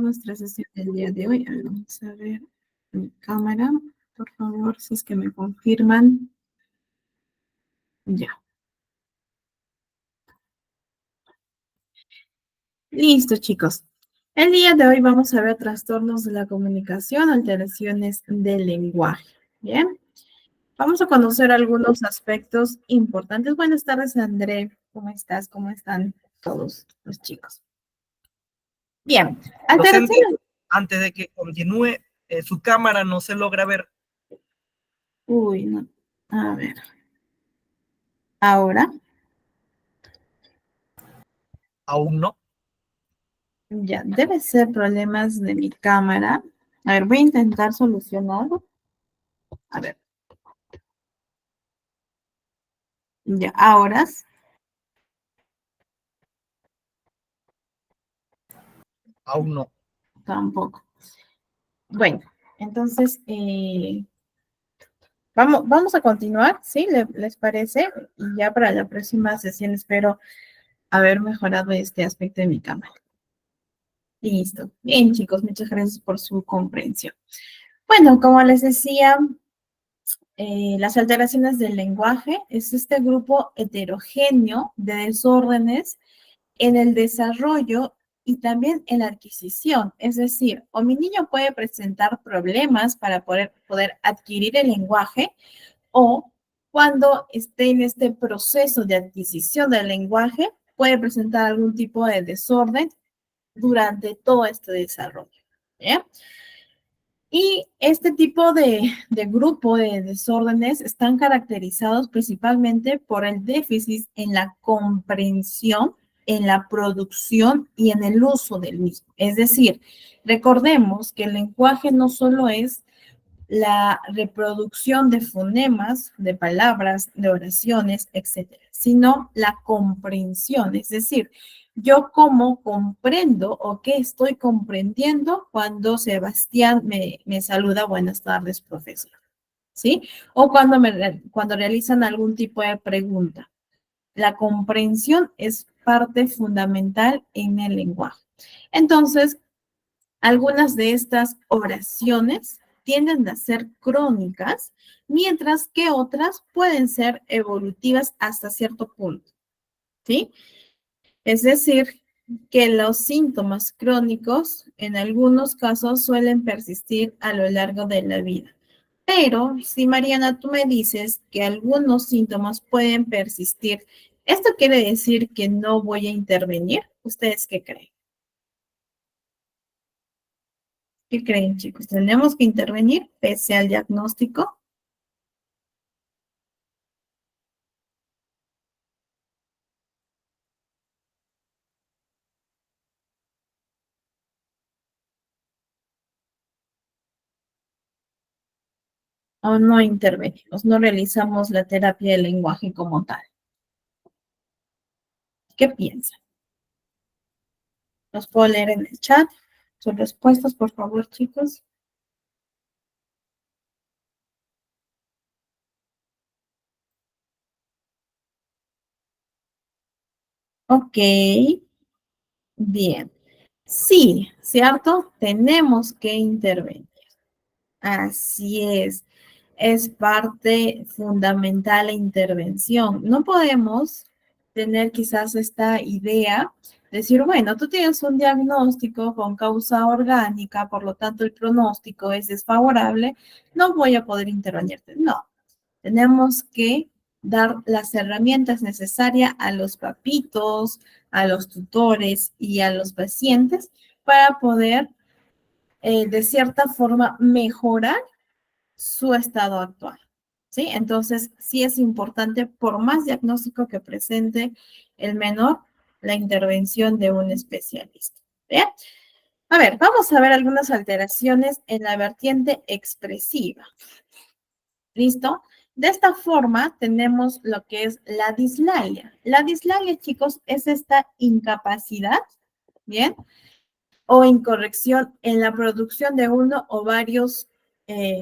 nuestra sesión del día de hoy. A ver, vamos a ver mi cámara. Por favor, si es que me confirman. Ya. Listo, chicos. El día de hoy vamos a ver trastornos de la comunicación, alteraciones del lenguaje. Bien. Vamos a conocer algunos aspectos importantes. Buenas tardes, André. ¿Cómo estás? ¿Cómo están todos los chicos? Bien. Docente, Alteraciones. antes de que continúe, su cámara no se logra ver. Uy, no. A ver. Ahora. Aún no. Ya, debe ser problemas de mi cámara. A ver, voy a intentar solucionarlo. A ver. Ya, ahora Aún no. tampoco. Bueno, entonces vamos a continuar, ¿sí? ¿Les parece? Y ya para la próxima sesión espero haber mejorado este aspecto de mi cámara. Listo. Bien, chicos, muchas gracias por su comprensión. Bueno, como les decía, las alteraciones del lenguaje es este grupo heterogéneo de desórdenes en el desarrollo y también en la adquisición. Es decir, o mi niño puede presentar problemas para poder adquirir el lenguaje o cuando esté en este proceso de adquisición del lenguaje, puede presentar algún tipo de desorden durante todo este desarrollo. ¿Bien? Y este tipo de grupo de desórdenes están caracterizados principalmente por el déficit en la comprensión, en la producción y en el uso del mismo. Es decir, recordemos que el lenguaje no solo es la reproducción de fonemas, de palabras, de oraciones, etcétera, sino la comprensión, es decir, yo cómo comprendo o qué estoy comprendiendo cuando Sebastián me saluda, buenas tardes, profesor, ¿sí? O cuando realizan algún tipo de pregunta. La comprensión es parte fundamental en el lenguaje. Entonces, algunas de estas oraciones tienden a ser crónicas, mientras que otras pueden ser evolutivas hasta cierto punto, ¿sí? Es decir, que los síntomas crónicos en algunos casos suelen persistir a lo largo de la vida. Pero si Mariana, tú me dices que algunos síntomas pueden persistir, ¿esto quiere decir que no voy a intervenir? ¿Ustedes qué creen? ¿Qué creen, chicos? ¿Tenemos que intervenir pese al diagnóstico? ¿O no intervenimos? No realizamos la terapia del lenguaje como tal. ¿Qué piensan? ¿Los puedo leer en el chat? Sus respuestas, por favor, chicos. Ok, bien. Sí, ¿cierto? Tenemos que intervenir. Así es parte fundamental la intervención. No podemos tener quizás esta idea, decir, bueno, tú tienes un diagnóstico con causa orgánica, por lo tanto el pronóstico es desfavorable, no voy a poder intervenirte. No, tenemos que dar las herramientas necesarias a los papitos, a los tutores y a los pacientes para poder, de cierta forma, mejorar su estado actual, ¿sí? Entonces, sí es importante, por más diagnóstico que presente el menor, la intervención de un especialista. ¿Bien? A ver, vamos a ver algunas alteraciones en la vertiente expresiva. ¿Listo? De esta forma tenemos lo que es la dislalia. La dislalia, chicos, es esta incapacidad, ¿bien? O incorrección en la producción de uno o varios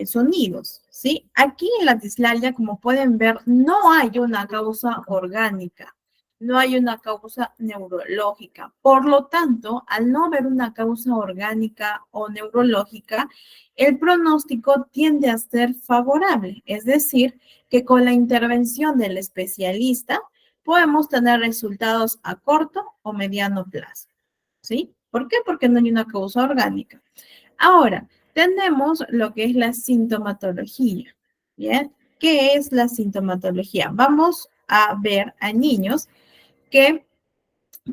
sonidos, ¿sí? Aquí en la dislalia, como pueden ver, no hay una causa orgánica, no hay una causa neurológica. Por lo tanto, al no haber una causa orgánica o neurológica, el pronóstico tiende a ser favorable, es decir, que con la intervención del especialista podemos tener resultados a corto o mediano plazo. ¿Sí? ¿Por qué? Porque no hay una causa orgánica. Ahora, tenemos lo que es la sintomatología. ¿Bien? ¿Qué es la sintomatología? Vamos a ver a niños que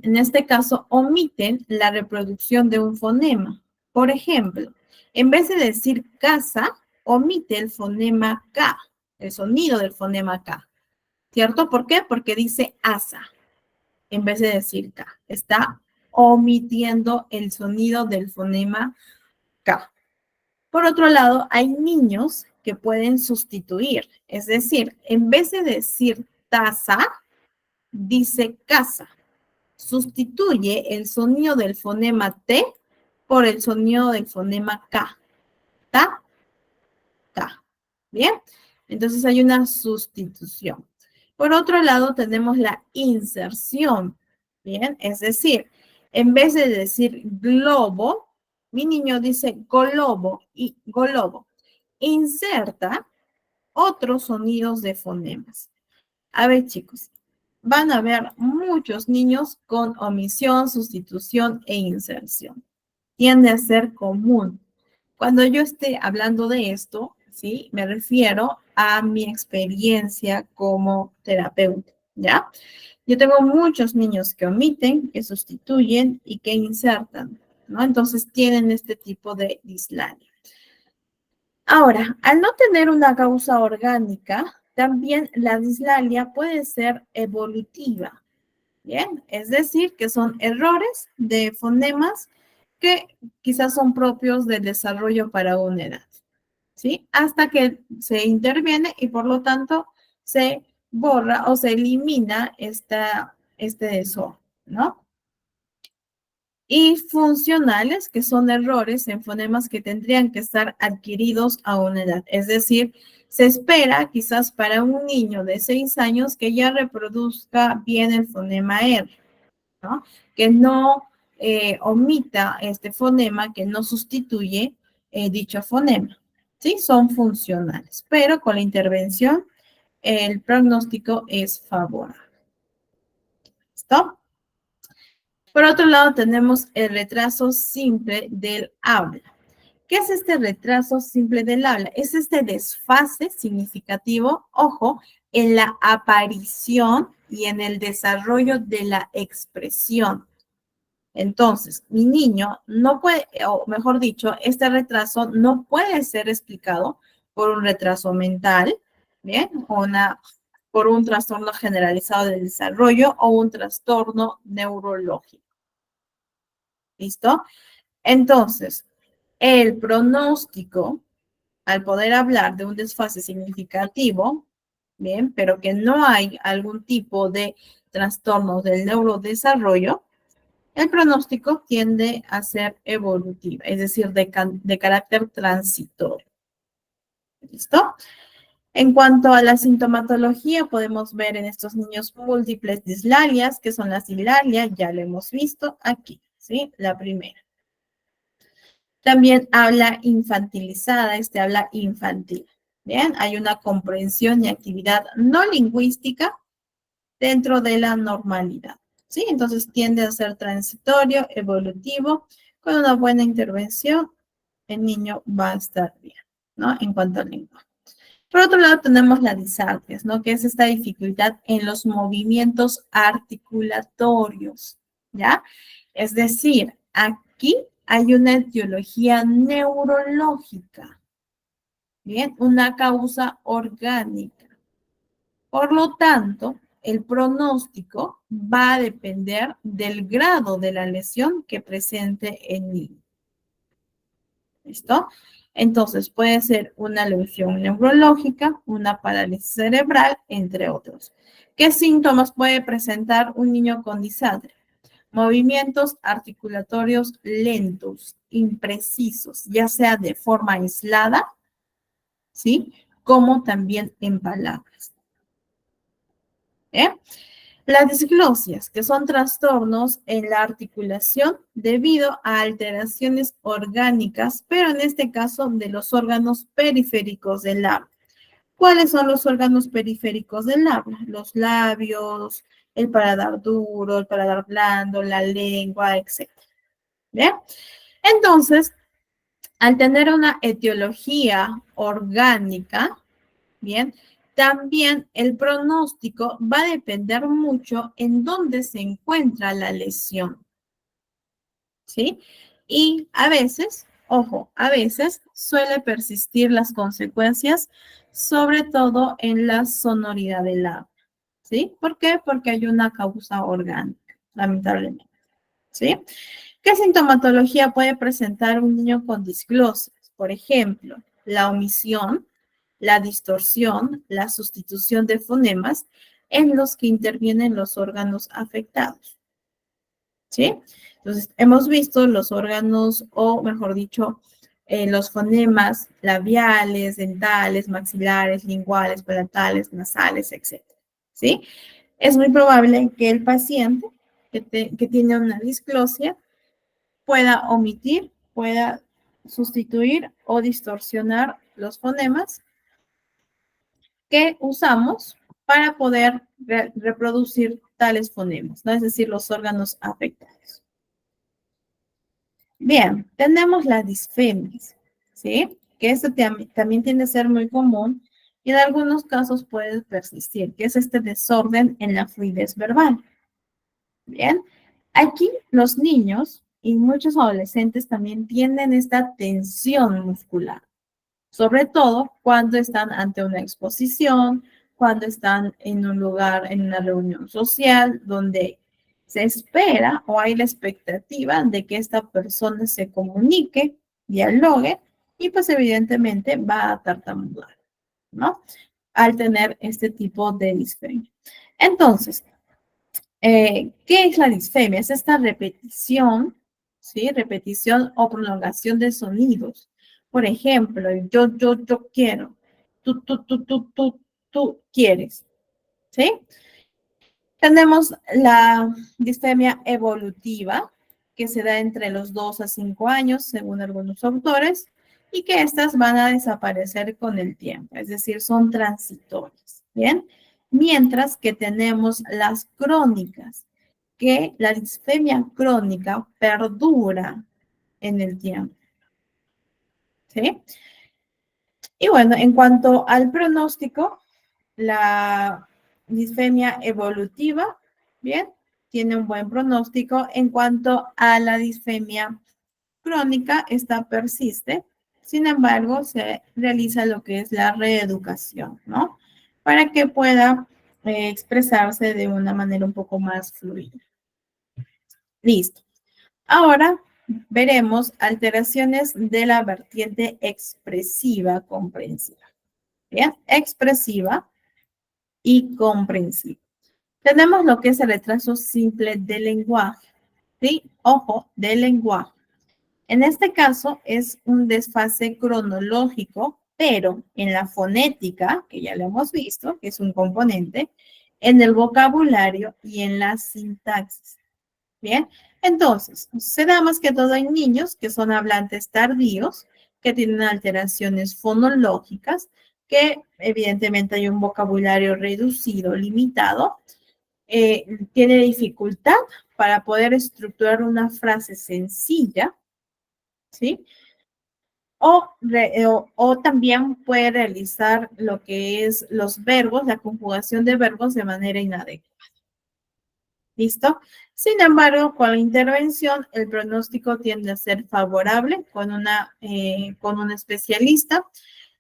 en este caso omiten la reproducción de un fonema. Por ejemplo, en vez de decir casa, omite el fonema K, el sonido del fonema K. ¿Cierto? ¿Por qué? Porque dice asa en vez de decir K. Está omitiendo el sonido del fonema K. Por otro lado, hay niños que pueden sustituir, es decir, en vez de decir taza, dice casa. Sustituye el sonido del fonema T por el sonido del fonema K. Ta, ta. ¿Bien? Entonces hay una sustitución. Por otro lado, tenemos la inserción. Bien, es decir, en vez de decir globo, mi niño dice golobo y golobo. Inserta otros sonidos de fonemas. A ver, chicos, van a ver muchos niños con omisión, sustitución e inserción. Tiende a ser común. Cuando yo esté hablando de esto, ¿sí? Me refiero a mi experiencia como terapeuta, ¿ya? Yo tengo muchos niños que omiten, que sustituyen y que insertan, ¿no? Entonces tienen este tipo de dislalia. Ahora, al no tener una causa orgánica, también la dislalia puede ser evolutiva, ¿bien? Es decir, que son errores de fonemas que quizás son propios del desarrollo para una edad, ¿sí? Hasta que se interviene y por lo tanto se borra o se elimina este desorden, ¿no? Y funcionales, que son errores en fonemas que tendrían que estar adquiridos a una edad. Es decir, se espera quizás para un niño de 6 años que ya reproduzca bien el fonema R, ¿no? Que no omita este fonema, que no sustituye dicho fonema. ¿Sí? Son funcionales, pero con la intervención el pronóstico es favorable. ¿Listo? Por otro lado, tenemos el retraso simple del habla. ¿Qué es este retraso simple del habla? Es este desfase significativo, ojo, en la aparición y en el desarrollo de la expresión. Entonces, mi niño no puede, o mejor dicho, este retraso no puede ser explicado por un retraso mental, ¿bien? Por un trastorno generalizado del desarrollo o un trastorno neurológico. ¿Listo? Entonces, el pronóstico, al poder hablar de un desfase significativo, bien, pero que no hay algún tipo de trastorno del neurodesarrollo, el pronóstico tiende a ser evolutivo, es decir, de carácter transitorio. ¿Listo? En cuanto a la sintomatología, podemos ver en estos niños múltiples dislalias, que son las dislalias, ya lo hemos visto aquí, ¿sí? La primera. También habla infantilizada, habla infantil. Bien, hay una comprensión y actividad no lingüística dentro de la normalidad. ¿Sí? Entonces tiende a ser transitorio, evolutivo. Con una buena intervención, el niño va a estar bien, ¿no? En cuanto al lenguaje. Por otro lado, tenemos la disartria, ¿no? Que es esta dificultad en los movimientos articulatorios, ¿ya? Es decir, aquí hay una etiología neurológica, ¿bien? Una causa orgánica. Por lo tanto, el pronóstico va a depender del grado de la lesión que presente el niño. ¿Listo? Entonces, puede ser una lesión neurológica, una parálisis cerebral, entre otros. ¿Qué síntomas puede presentar un niño con disartria? Movimientos articulatorios lentos, imprecisos, ya sea de forma aislada, ¿sí? Como también en palabras. ¿Eh? Las disglosias, que son trastornos en la articulación debido a alteraciones orgánicas, pero en este caso de los órganos periféricos del habla. ¿Cuáles son los órganos periféricos del habla? Los labios, el paladar duro, el paladar blando, la lengua, etc. ¿Bien? Entonces, al tener una etiología orgánica, bien, también el pronóstico va a depender mucho en dónde se encuentra la lesión, ¿sí? Y a veces, ojo, a veces suele persistir las consecuencias, sobre todo en la sonoridad del habla, ¿sí? ¿Por qué? Porque hay una causa orgánica, lamentablemente, ¿sí? ¿Qué sintomatología puede presentar un niño con disglosias? Por ejemplo, la omisión, la distorsión, la sustitución de fonemas en los que intervienen los órganos afectados. ¿Sí? Entonces, hemos visto los órganos, o mejor dicho, los fonemas labiales, dentales, maxilares, linguales, palatales, nasales, etc. ¿Sí? Es muy probable que el paciente que tiene una disglosia pueda omitir, pueda sustituir o distorsionar los fonemas que usamos para poder reproducir tales fonemas, ¿no? Es decir, los órganos afectados. Bien, tenemos las disfemias, ¿sí? Que esto también tiende a ser muy común y en algunos casos puede persistir, que es este desorden en la fluidez verbal. Bien, aquí los niños y muchos adolescentes también tienen esta tensión muscular, sobre todo cuando están ante una exposición, cuando están en un lugar, en una reunión social, donde se espera o hay la expectativa de que esta persona se comunique, dialogue y pues evidentemente va a tartamudear, ¿no? Al tener este tipo de disfemia. Entonces, ¿qué es la disfemia? Es esta repetición, ¿sí? Repetición o prolongación de sonidos. Por ejemplo, yo quiero. Tú quieres. ¿Sí? Tenemos la disfemia evolutiva, que se da entre los 2 a 5 años, según algunos autores, y que estas van a desaparecer con el tiempo, es decir, son transitorias. ¿Bien? Mientras que tenemos las crónicas, que la disfemia crónica perdura en el tiempo. ¿Sí? Y bueno, en cuanto al pronóstico, la disfemia evolutiva, bien, tiene un buen pronóstico. En cuanto a la disfemia crónica, esta persiste. Sin embargo, se realiza lo que es la reeducación, ¿no? Para que pueda expresarse de una manera un poco más fluida. Listo. Ahora veremos alteraciones de la vertiente expresiva comprensiva. Bien, expresiva y comprensiva. Tenemos lo que es el retraso simple del lenguaje. ¿Sí? Ojo, del lenguaje. En este caso es un desfase cronológico, pero en la fonética, que ya lo hemos visto, que es un componente, en el vocabulario y en la sintaxis. Bien, entonces, se da más que todo en niños que son hablantes tardíos, que tienen alteraciones fonológicas, que evidentemente hay un vocabulario reducido, limitado, tiene dificultad para poder estructurar una frase sencilla, ¿sí? O también puede realizar lo que es los verbos, la conjugación de verbos de manera inadecuada. ¿Listo? Sin embargo, con la intervención, el pronóstico tiende a ser favorable con un especialista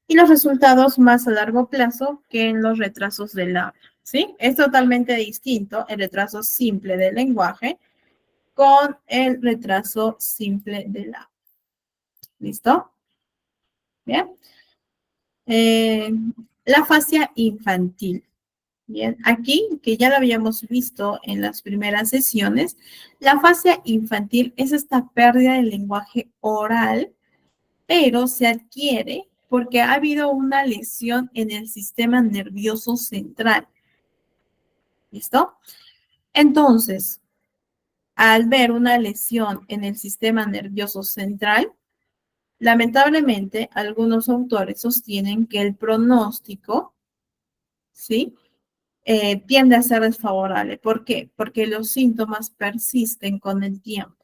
y los resultados más a largo plazo que en los retrasos del habla. ¿Sí? Es totalmente distinto el retraso simple del lenguaje con el retraso simple del habla. ¿Listo? Bien. La afasia infantil. Bien, aquí, que ya lo habíamos visto en las primeras sesiones, la afasia infantil es esta pérdida del lenguaje oral, pero se adquiere porque ha habido una lesión en el sistema nervioso central. ¿Listo? Entonces, al ver una lesión en el sistema nervioso central, lamentablemente, algunos autores sostienen que el pronóstico, ¿sí? Tiende a ser desfavorable. ¿Por qué? Porque los síntomas persisten con el tiempo.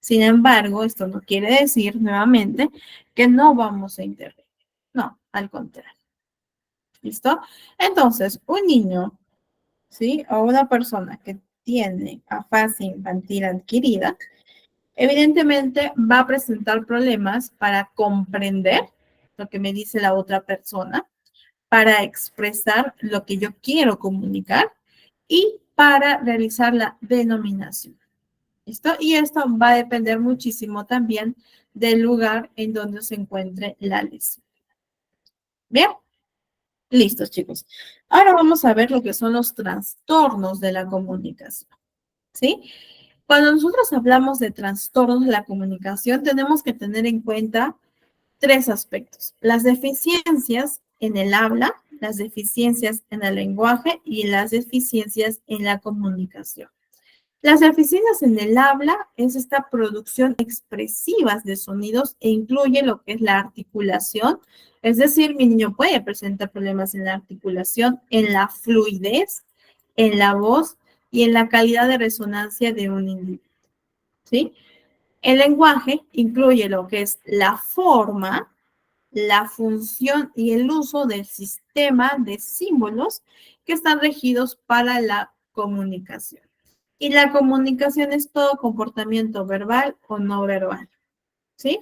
Sin embargo, esto no quiere decir, nuevamente, que no vamos a intervenir. No, al contrario. ¿Listo? Entonces, un niño, ¿sí? O una persona que tiene afasia infantil adquirida, evidentemente va a presentar problemas para comprender lo que me dice la otra persona, para expresar lo que yo quiero comunicar y para realizar la denominación. ¿Listo? Y esto va a depender muchísimo también del lugar en donde se encuentre la lesión. Bien, listos, chicos. Ahora vamos a ver lo que son los trastornos de la comunicación. ¿Sí? Cuando nosotros hablamos de trastornos de la comunicación, tenemos que tener en cuenta tres aspectos: las deficiencias en el habla, las deficiencias en el lenguaje y las deficiencias en la comunicación. Las deficiencias en el habla es esta producción expresiva de sonidos e incluye lo que es la articulación, es decir, mi niño puede presentar problemas en la articulación, en la fluidez, en la voz y en la calidad de resonancia de un individuo, ¿sí? El lenguaje incluye lo que es la forma, la función y el uso del sistema de símbolos que están regidos para la comunicación. Y la comunicación es todo comportamiento verbal o no verbal, ¿sí?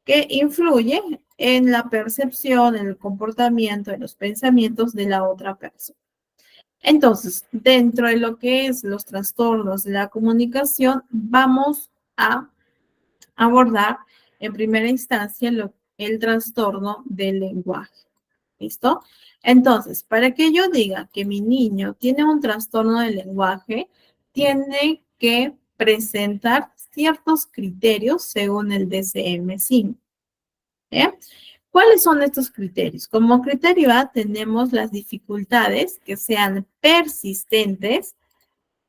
Que influye en la percepción, en el comportamiento, en los pensamientos de la otra persona. Entonces, dentro de lo que es los trastornos de la comunicación, vamos a abordar en primera instancia el trastorno del lenguaje. ¿Listo? Entonces, para que yo diga que mi niño tiene un trastorno del lenguaje, tiene que presentar ciertos criterios según el DSM-5. ¿Bien? ¿Cuáles son estos criterios? Como criterio A tenemos las dificultades que sean persistentes.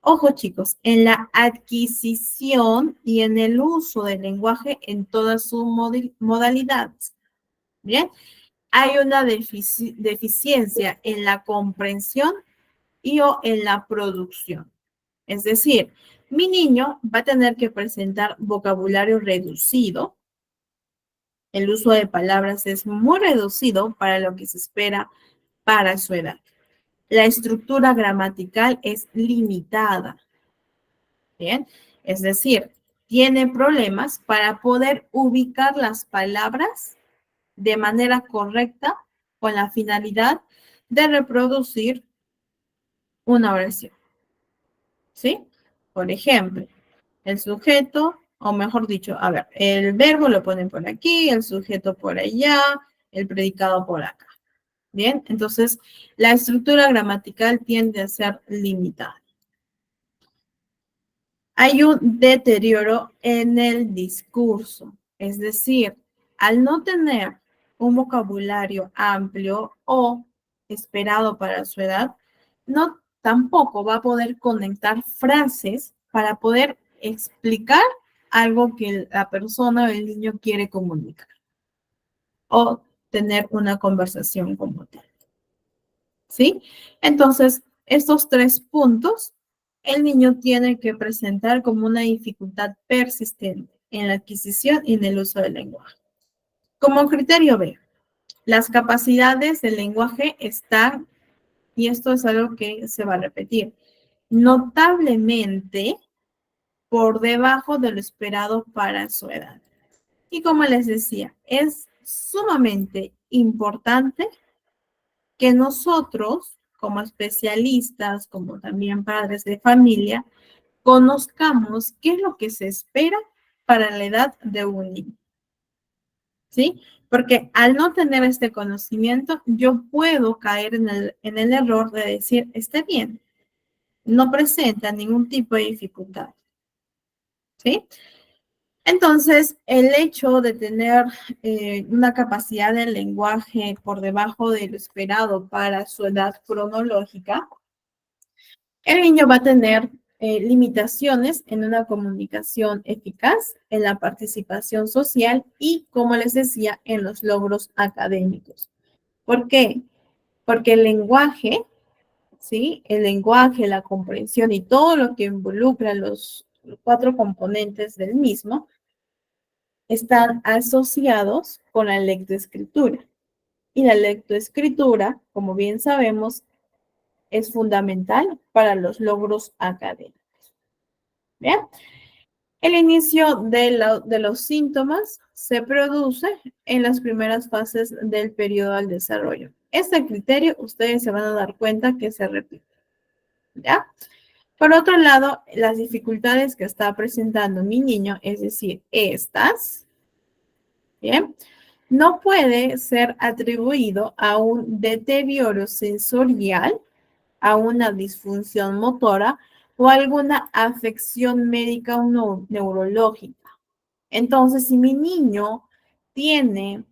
Ojo, chicos, en la adquisición y en el uso del lenguaje en todas sus modalidades. Bien, hay una deficiencia en la comprensión y o en la producción. Es decir, mi niño va a tener que presentar vocabulario reducido. El uso de palabras es muy reducido para lo que se espera para su edad. La estructura gramatical es limitada. Bien, es decir, tiene problemas para poder ubicar las palabras de manera correcta con la finalidad de reproducir una oración. ¿Sí? Por ejemplo, el sujeto, o mejor dicho, a ver, el verbo lo ponen por aquí, el sujeto por allá, el predicado por acá. Bien, entonces la estructura gramatical tiende a ser limitada. Hay un deterioro en el discurso, es decir, al no tener un vocabulario amplio o esperado para su edad, no tampoco va a poder conectar frases para poder explicar algo que la persona o el niño quiere comunicar o tener una conversación como tal. ¿Sí? Entonces, estos tres puntos, el niño tiene que presentar como una dificultad persistente en la adquisición y en el uso del lenguaje. Como criterio B, las capacidades del lenguaje están, y esto es algo que se va a repetir, notablemente por debajo de lo esperado para su edad. Y como les decía, es sumamente importante que nosotros, como especialistas, como también padres de familia, conozcamos qué es lo que se espera para la edad de un niño. ¿Sí? Porque al no tener este conocimiento, yo puedo caer en el error de decir, está bien, no presenta ningún tipo de dificultad. ¿Sí? Entonces, el hecho de tener una capacidad del lenguaje por debajo de lo esperado para su edad cronológica, el niño va a tener limitaciones en una comunicación eficaz, en la participación social y, como les decía, en los logros académicos. ¿Por qué? Porque el lenguaje, ¿sí? El lenguaje, la comprensión y todo lo que involucra los cuatro componentes del mismo están asociados con la lectoescritura. Y la lectoescritura, como bien sabemos, es fundamental para los logros académicos. ¿Bien? El inicio de los síntomas se produce en las primeras fases del periodo al desarrollo. Este criterio ustedes se van a dar cuenta que se repite. ¿Ya? Por otro lado, las dificultades que está presentando mi niño, es decir, estas, ¿bien? No puede ser atribuido a un deterioro sensorial, a una disfunción motora o alguna afección médica o neurológica. Entonces, si mi niño tiene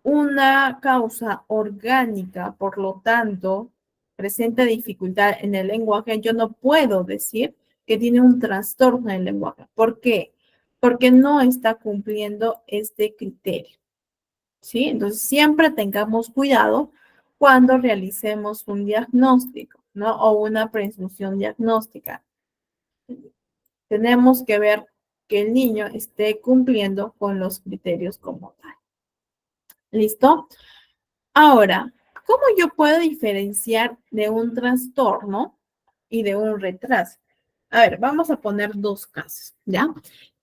una causa orgánica, por lo tanto, presenta dificultad en el lenguaje, yo no puedo decir que tiene un trastorno en el lenguaje. ¿Por qué? Porque no está cumpliendo este criterio. ¿Sí? Entonces, siempre tengamos cuidado cuando realicemos un diagnóstico, ¿no? O una presunción diagnóstica. Tenemos que ver que el niño esté cumpliendo con los criterios como tal. ¿Listo? Ahora, ¿cómo yo puedo diferenciar de un trastorno y de un retraso? A ver, vamos a poner dos casos, ¿ya?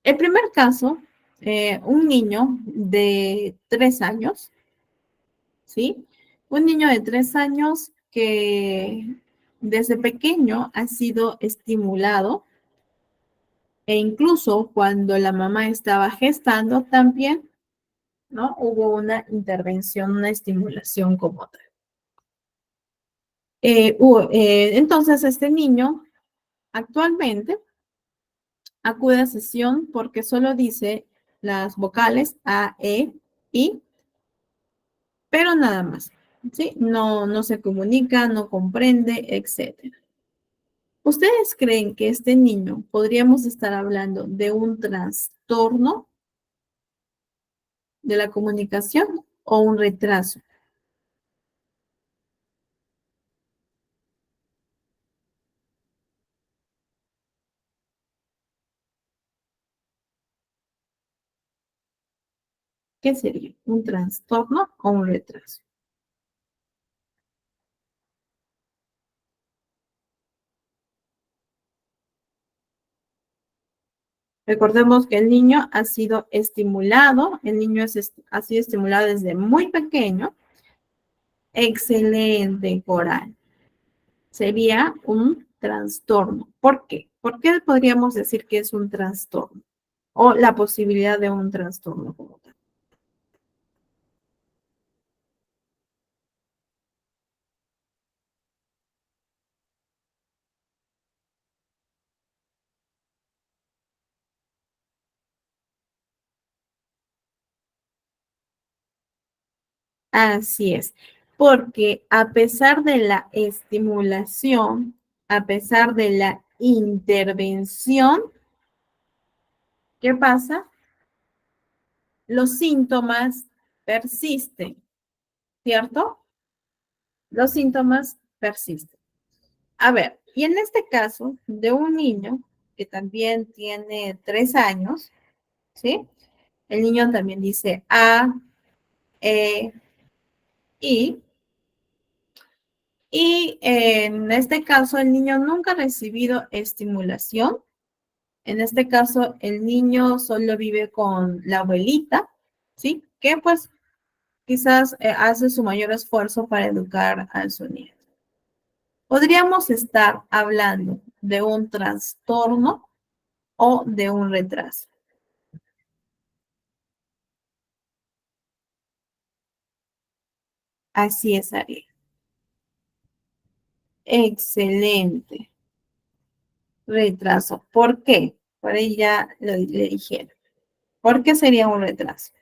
El primer caso, un niño de 3 años, ¿sí? Un niño de 3 años que desde pequeño ha sido estimulado e incluso cuando la mamá estaba gestando también, ¿no? Hubo una intervención, una estimulación como tal. Entonces, este niño actualmente acude a sesión porque solo dice las vocales A, E, I, pero nada más, ¿sí? No, no se comunica, no comprende, etcétera. ¿Ustedes creen que este niño podríamos estar hablando de un trastorno de la comunicación o un retraso? ¿Qué sería? ¿Un trastorno o un retraso? Recordemos que el niño ha sido estimulado, el niño ha sido estimulado desde muy pequeño. Excelente, Coral. Sería un trastorno. ¿Por qué? ¿Por qué podríamos decir que es un trastorno? O la posibilidad de un trastorno como tal. Así es, porque a pesar de la estimulación, a pesar de la intervención, ¿qué pasa? Los síntomas persisten, ¿cierto? Los síntomas persisten. A ver, y en este caso de un niño que también tiene 3 años, ¿sí? El niño también dice A, E, I. Y en este caso el niño nunca ha recibido estimulación. En este caso el niño solo vive con la abuelita, ¿sí? Que pues quizás hace su mayor esfuerzo para educar a su nieto. Podríamos estar hablando de un trastorno o de un retraso. Así es, Ariel. Excelente. Retraso. ¿Por qué? Por ahí ya le dijeron. ¿Por qué sería un retraso?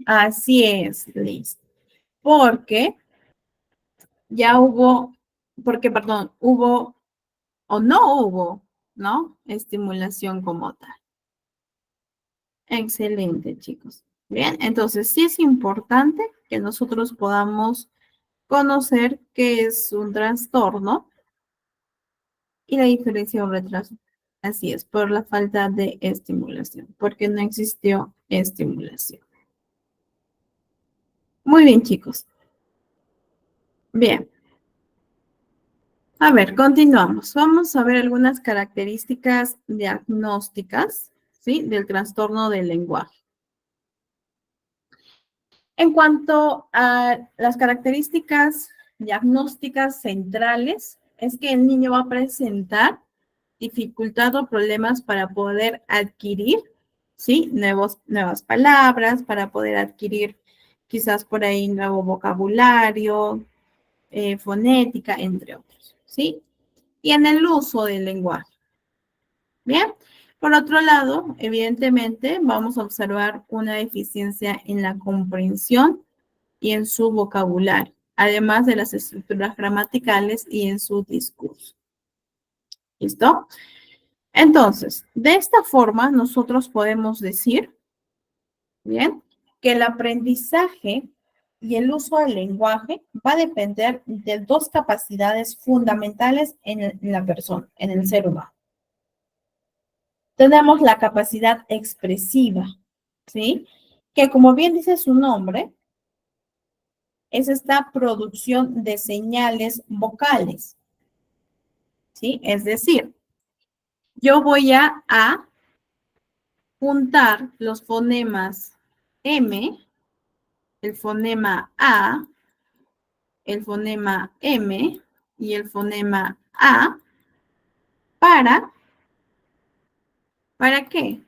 Así es, Liz. Porque ya hubo, porque, perdón, hubo o no hubo, ¿no? Estimulación como tal. Excelente, chicos. Bien, entonces sí es importante que nosotros podamos conocer qué es un trastorno y la diferencia de un retraso. Así es, por la falta de estimulación, porque no existió estimulación. Muy bien, chicos. Bien. A ver, continuamos. Vamos a ver algunas características diagnósticas, ¿sí? Del trastorno del lenguaje. En cuanto a las características diagnósticas centrales, es que el niño va a presentar dificultad o problemas para poder adquirir, ¿sí? Nuevas palabras, para poder adquirir quizás por ahí nuevo vocabulario, fonética, entre otros, ¿sí? Y en el uso del lenguaje. Bien, por otro lado, evidentemente vamos a observar una deficiencia en la comprensión y en su vocabulario, además de las estructuras gramaticales y en su discurso. ¿Listo? Entonces, de esta forma nosotros podemos decir, bien, que el aprendizaje y el uso del lenguaje va a depender de dos capacidades fundamentales en la persona, en el ser humano. Tenemos la capacidad expresiva, ¿sí? Que como bien dice su nombre, es esta producción de señales vocales, ¿sí? Es decir, yo voy a juntar los fonemas M, el fonema A, el fonema M y el fonema A ¿para qué?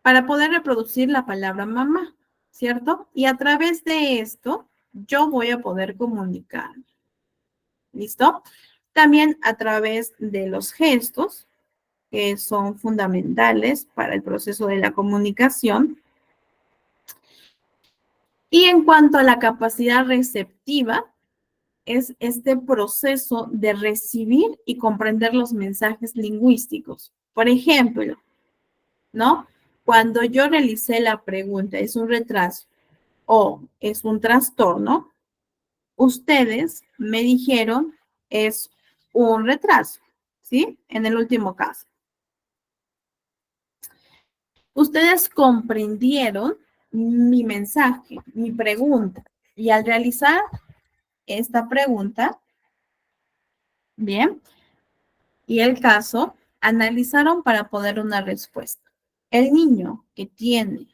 Para poder reproducir la palabra mamá, ¿cierto? Y a través de esto, yo voy a poder comunicar. ¿Listo? También a través de los gestos, que son fundamentales para el proceso de la comunicación. Y en cuanto a la capacidad receptiva, es este proceso de recibir y comprender los mensajes lingüísticos. Por ejemplo, ¿no? Cuando yo realicé la pregunta, ¿es un retraso o es un trastorno? Ustedes me dijeron, es un retraso, ¿sí? En el último caso. Ustedes comprendieron mi mensaje, mi pregunta, y al realizar esta pregunta, bien, y el caso, analizaron para poder una respuesta. El niño que tiene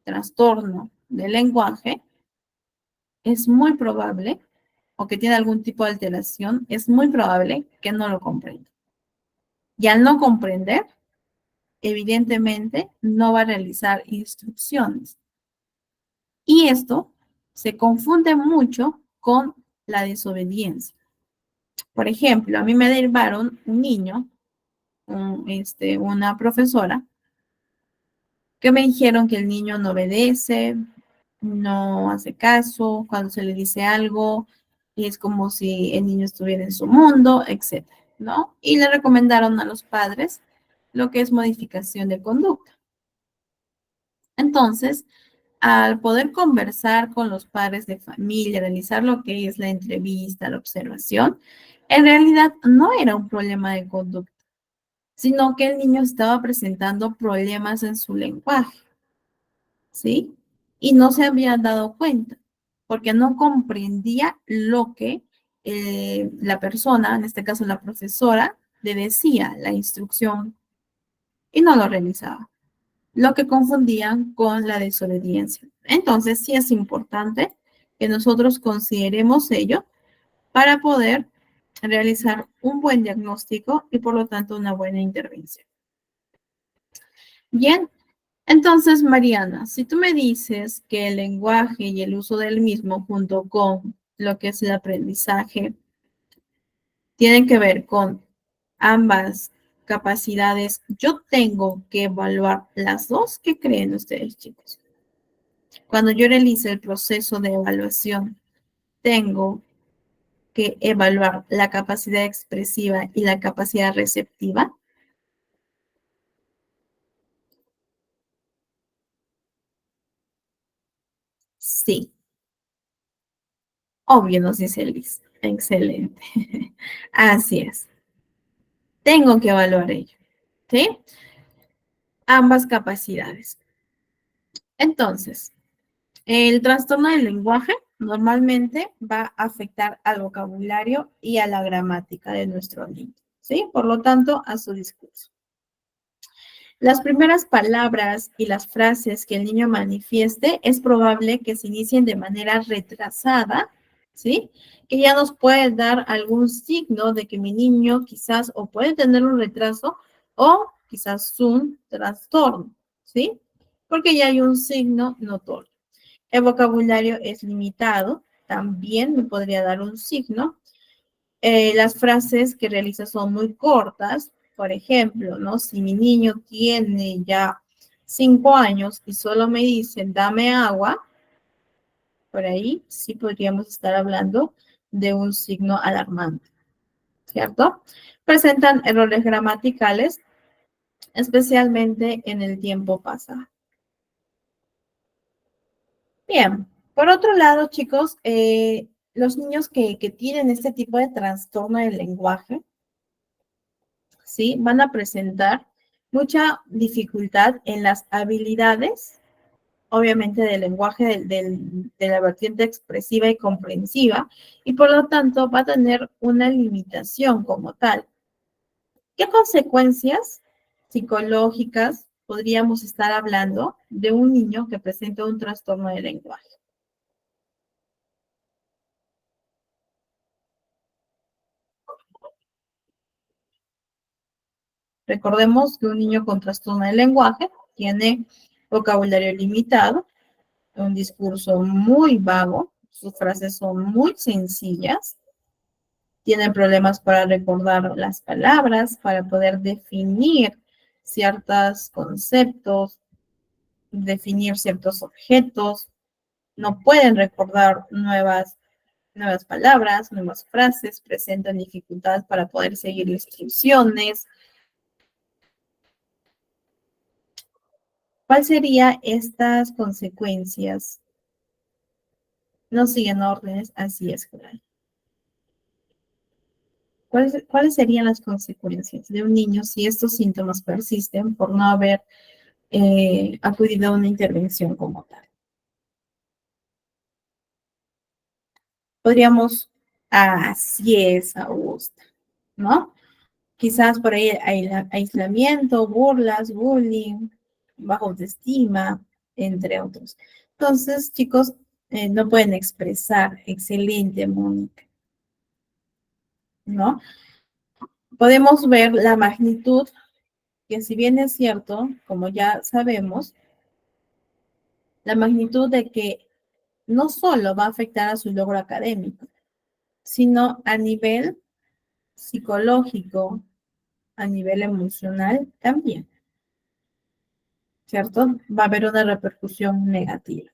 trastorno del lenguaje es muy probable, o que tiene algún tipo de alteración, es muy probable que no lo comprenda. Y al no comprender, evidentemente no va a realizar instrucciones. Y esto se confunde mucho con la desobediencia. Por ejemplo, a mí me derivaron un niño, una profesora, que me dijeron que el niño no obedece, no hace caso, cuando se le dice algo, y es como si el niño estuviera en su mundo, etcétera, ¿no? Y le recomendaron a los padres lo que es modificación de conducta. Entonces, al poder conversar con los padres de familia, realizar lo que es la entrevista, la observación, en realidad no era un problema de conducta, sino que el niño estaba presentando problemas en su lenguaje, ¿sí? Y no se había dado cuenta, porque no comprendía lo que la persona, en este caso la profesora, le decía, la instrucción, y no lo realizaba, lo que confundían con la desobediencia. Entonces, sí es importante que nosotros consideremos ello para poder realizar un buen diagnóstico y por lo tanto una buena intervención. Bien, entonces Mariana, si tú me dices que el lenguaje y el uso del mismo junto con lo que es el aprendizaje tienen que ver con ambas capacidades, yo tengo que evaluar las dos. ¿Qué creen ustedes, chicos? cuando yo realice el proceso de evaluación, tengo que evaluar la capacidad expresiva y la capacidad receptiva. Sí, obvio, nos dice Liz. Excelente. Así es. Tengo que evaluar ello. ¿Sí? Ambas capacidades. Entonces, el trastorno del lenguaje normalmente va a afectar al vocabulario y a la gramática de nuestro niño, ¿sí? Por lo tanto, a su discurso. Las primeras palabras y las frases que el niño manifieste es probable que se inicien de manera retrasada, ¿sí? Que ya nos puede dar algún signo de que mi niño quizás o puede tener un retraso o quizás un trastorno, ¿sí? Porque ya hay un signo notorio. El vocabulario es limitado, también me podría dar un signo. Las frases que realiza son muy cortas, por ejemplo, ¿no? Si mi niño tiene ya 5 años y solo me dicen dame agua, por ahí sí podríamos estar hablando de un signo alarmante, ¿cierto? Presentan errores gramaticales, especialmente en el tiempo pasado. Bien, por otro lado, chicos, los niños que tienen este tipo de trastorno del lenguaje, ¿sí? Van a presentar mucha dificultad en las habilidades, obviamente del lenguaje, de la vertiente expresiva y comprensiva, y por lo tanto va a tener una limitación como tal. ¿Qué consecuencias psicológicas podríamos estar hablando de un niño que presenta un trastorno de lenguaje? Recordemos que un niño con trastorno de lenguaje tiene vocabulario limitado, un discurso muy vago, sus frases son muy sencillas, tiene problemas para recordar las palabras, para poder definir ciertos conceptos, definir ciertos objetos, no pueden recordar nuevas palabras, nuevas frases, presentan dificultad para poder seguir instrucciones. ¿Cuáles serían estas consecuencias? No siguen órdenes, así es, claro. ¿Cuáles serían las consecuencias de un niño si estos síntomas persisten por no haber acudido a una intervención como tal? Podríamos, así es, Augusta, ¿no? Quizás por ahí hay aislamiento, burlas, bullying, baja autoestima, entre otros. Entonces, chicos, no pueden expresar, excelente, Mónica, ¿no? Podemos ver la magnitud, que si bien es cierto, como ya sabemos, la magnitud de que no solo va a afectar a su logro académico, sino a nivel psicológico, a nivel emocional también, ¿cierto? Va a haber una repercusión negativa.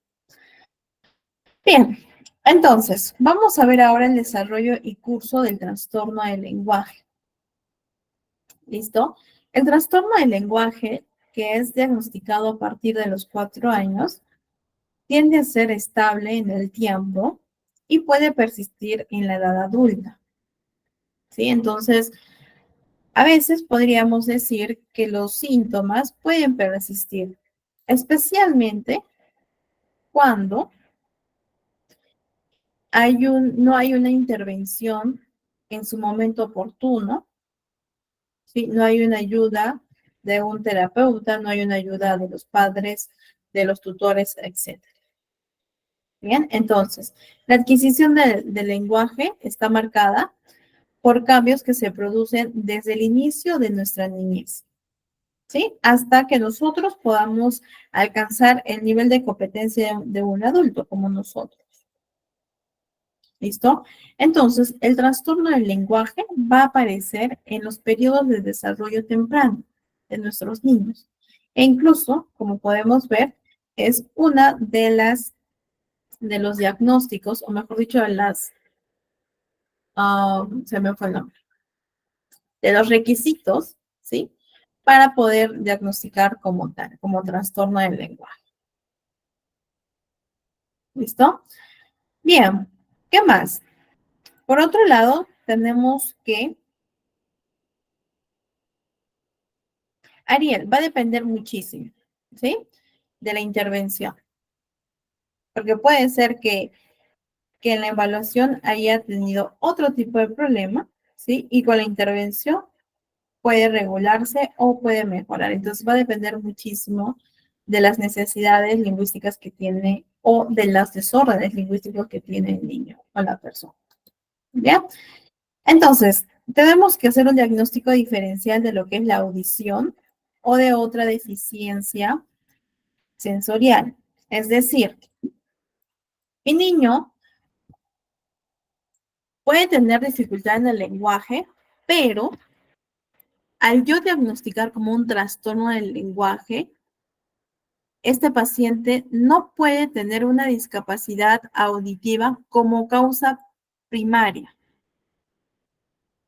Bien, entonces, vamos a ver ahora el desarrollo y curso del trastorno del lenguaje. ¿Listo? El trastorno del lenguaje, que es diagnosticado a partir de los 4 años, tiende a ser estable en el tiempo y puede persistir en la edad adulta. ¿Sí? Entonces, a veces podríamos decir que los síntomas pueden persistir, especialmente cuando no hay una intervención en su momento oportuno, ¿sí? No hay una ayuda de un terapeuta, no hay una ayuda de los padres, de los tutores, etc. Bien, entonces, la adquisición del lenguaje está marcada por cambios que se producen desde el inicio de nuestra niñez, ¿sí? Hasta que nosotros podamos alcanzar el nivel de competencia de un adulto como nosotros. ¿Listo? Entonces, el trastorno del lenguaje va a aparecer en los periodos de desarrollo temprano de nuestros niños. E incluso, como podemos ver, es una de las de los diagnósticos, o mejor dicho, de las, se me fue el nombre, de los requisitos, ¿sí? Para poder diagnosticar como tal, como trastorno del lenguaje. ¿Listo? Bien, ¿qué más? Por otro lado, tenemos que, Ariel, va a depender muchísimo, ¿sí? De la intervención. Porque puede ser que en la evaluación haya tenido otro tipo de problema, ¿sí? Y con la intervención puede regularse o puede mejorar. Entonces va a depender muchísimo de las necesidades lingüísticas que tiene o de los desórdenes lingüísticos que tiene el niño o la persona. ¿Bien? Entonces, tenemos que hacer un diagnóstico diferencial de lo que es la audición o de otra deficiencia sensorial. Es decir, mi niño puede tener dificultad en el lenguaje, pero al yo diagnosticar como un trastorno del lenguaje, este paciente no puede tener una discapacidad auditiva como causa primaria.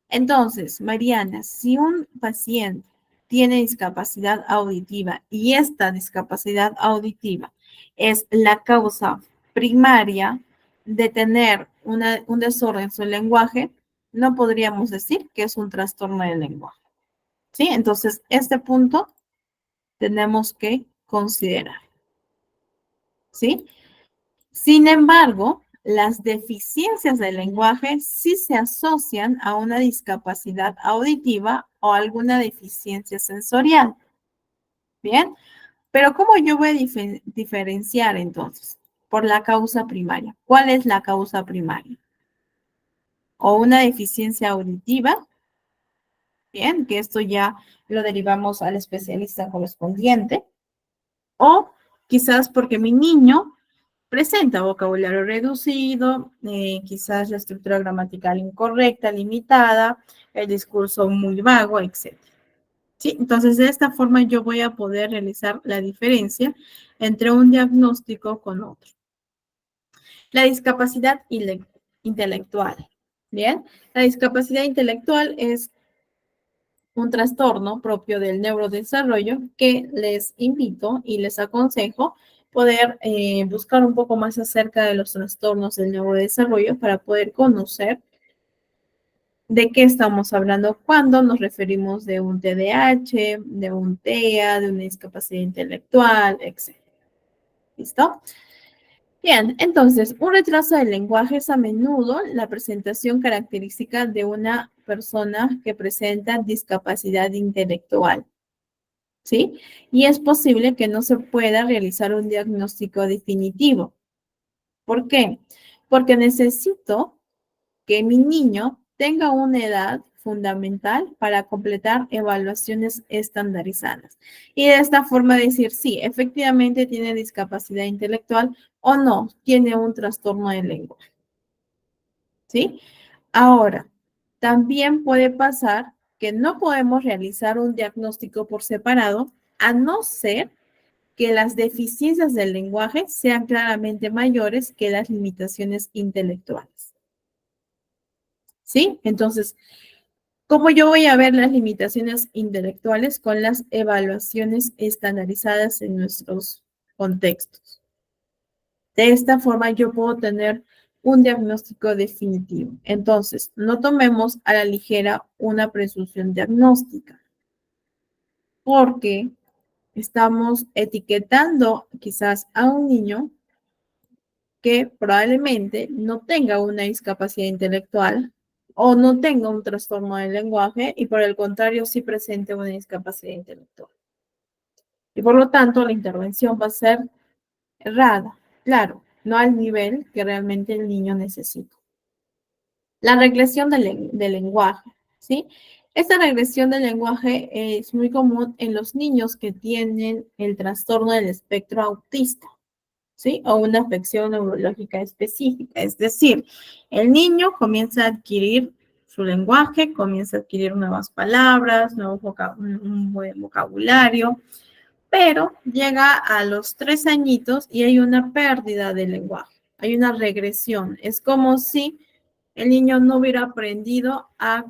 Entonces, Mariana, si un paciente tiene discapacidad auditiva y esta discapacidad auditiva es la causa primaria de tener un desorden en su lenguaje, no podríamos decir que es un trastorno del lenguaje. ¿Sí? Entonces, este punto tenemos que considerar. ¿Sí? Sin embargo, las deficiencias del lenguaje sí se asocian a una discapacidad auditiva o alguna deficiencia sensorial. Bien, pero ¿cómo yo voy a diferenciar entonces? Por la causa primaria. ¿Cuál es la causa primaria? O una deficiencia auditiva, bien, que esto ya lo derivamos al especialista correspondiente, o quizás porque mi niño presenta vocabulario reducido, quizás la estructura gramatical incorrecta, limitada, el discurso muy vago, etc. ¿Sí? Entonces, de esta forma yo voy a poder realizar la diferencia entre un diagnóstico con otro. La discapacidad intelectual. Bien, la discapacidad intelectual es un trastorno propio del neurodesarrollo que les invito y les aconsejo poder buscar un poco más acerca de los trastornos del neurodesarrollo para poder conocer de qué estamos hablando cuando nos referimos de un TDAH, de un TEA, de una discapacidad intelectual, etc. ¿Listo? Bien, entonces, un retraso del lenguaje es a menudo la presentación característica de una persona que presenta discapacidad intelectual. ¿Sí? Y es posible que no se pueda realizar un diagnóstico definitivo. ¿Por qué? Porque necesito que mi niño tenga una edad fundamental para completar evaluaciones estandarizadas. Y de esta forma decir, sí, efectivamente tiene discapacidad intelectual o no, tiene un trastorno de lengua. ¿Sí? Ahora, también puede pasar que no podemos realizar un diagnóstico por separado a no ser que las deficiencias del lenguaje sean claramente mayores que las limitaciones intelectuales. ¿Sí? Entonces, ¿cómo yo voy a ver las limitaciones intelectuales con las evaluaciones estandarizadas en nuestros contextos? De esta forma yo puedo tener un diagnóstico definitivo. Entonces, no tomemos a la ligera una presunción diagnóstica, porque estamos etiquetando quizás a un niño que probablemente no tenga una discapacidad intelectual o no tenga un trastorno del lenguaje y por el contrario sí presente una discapacidad intelectual. Y por lo tanto la intervención va a ser errada, claro, no al nivel que realmente el niño necesita. La regresión del lenguaje, ¿sí? Esta regresión del lenguaje es muy común en los niños que tienen el trastorno del espectro autista. ¿Sí? O una afección neurológica específica. Es decir, el niño comienza a adquirir su lenguaje, comienza a adquirir nuevas palabras, un buen vocabulario, pero llega a los 3 añitos y hay una pérdida del lenguaje. hay una regresión. Es como si el niño no hubiera aprendido a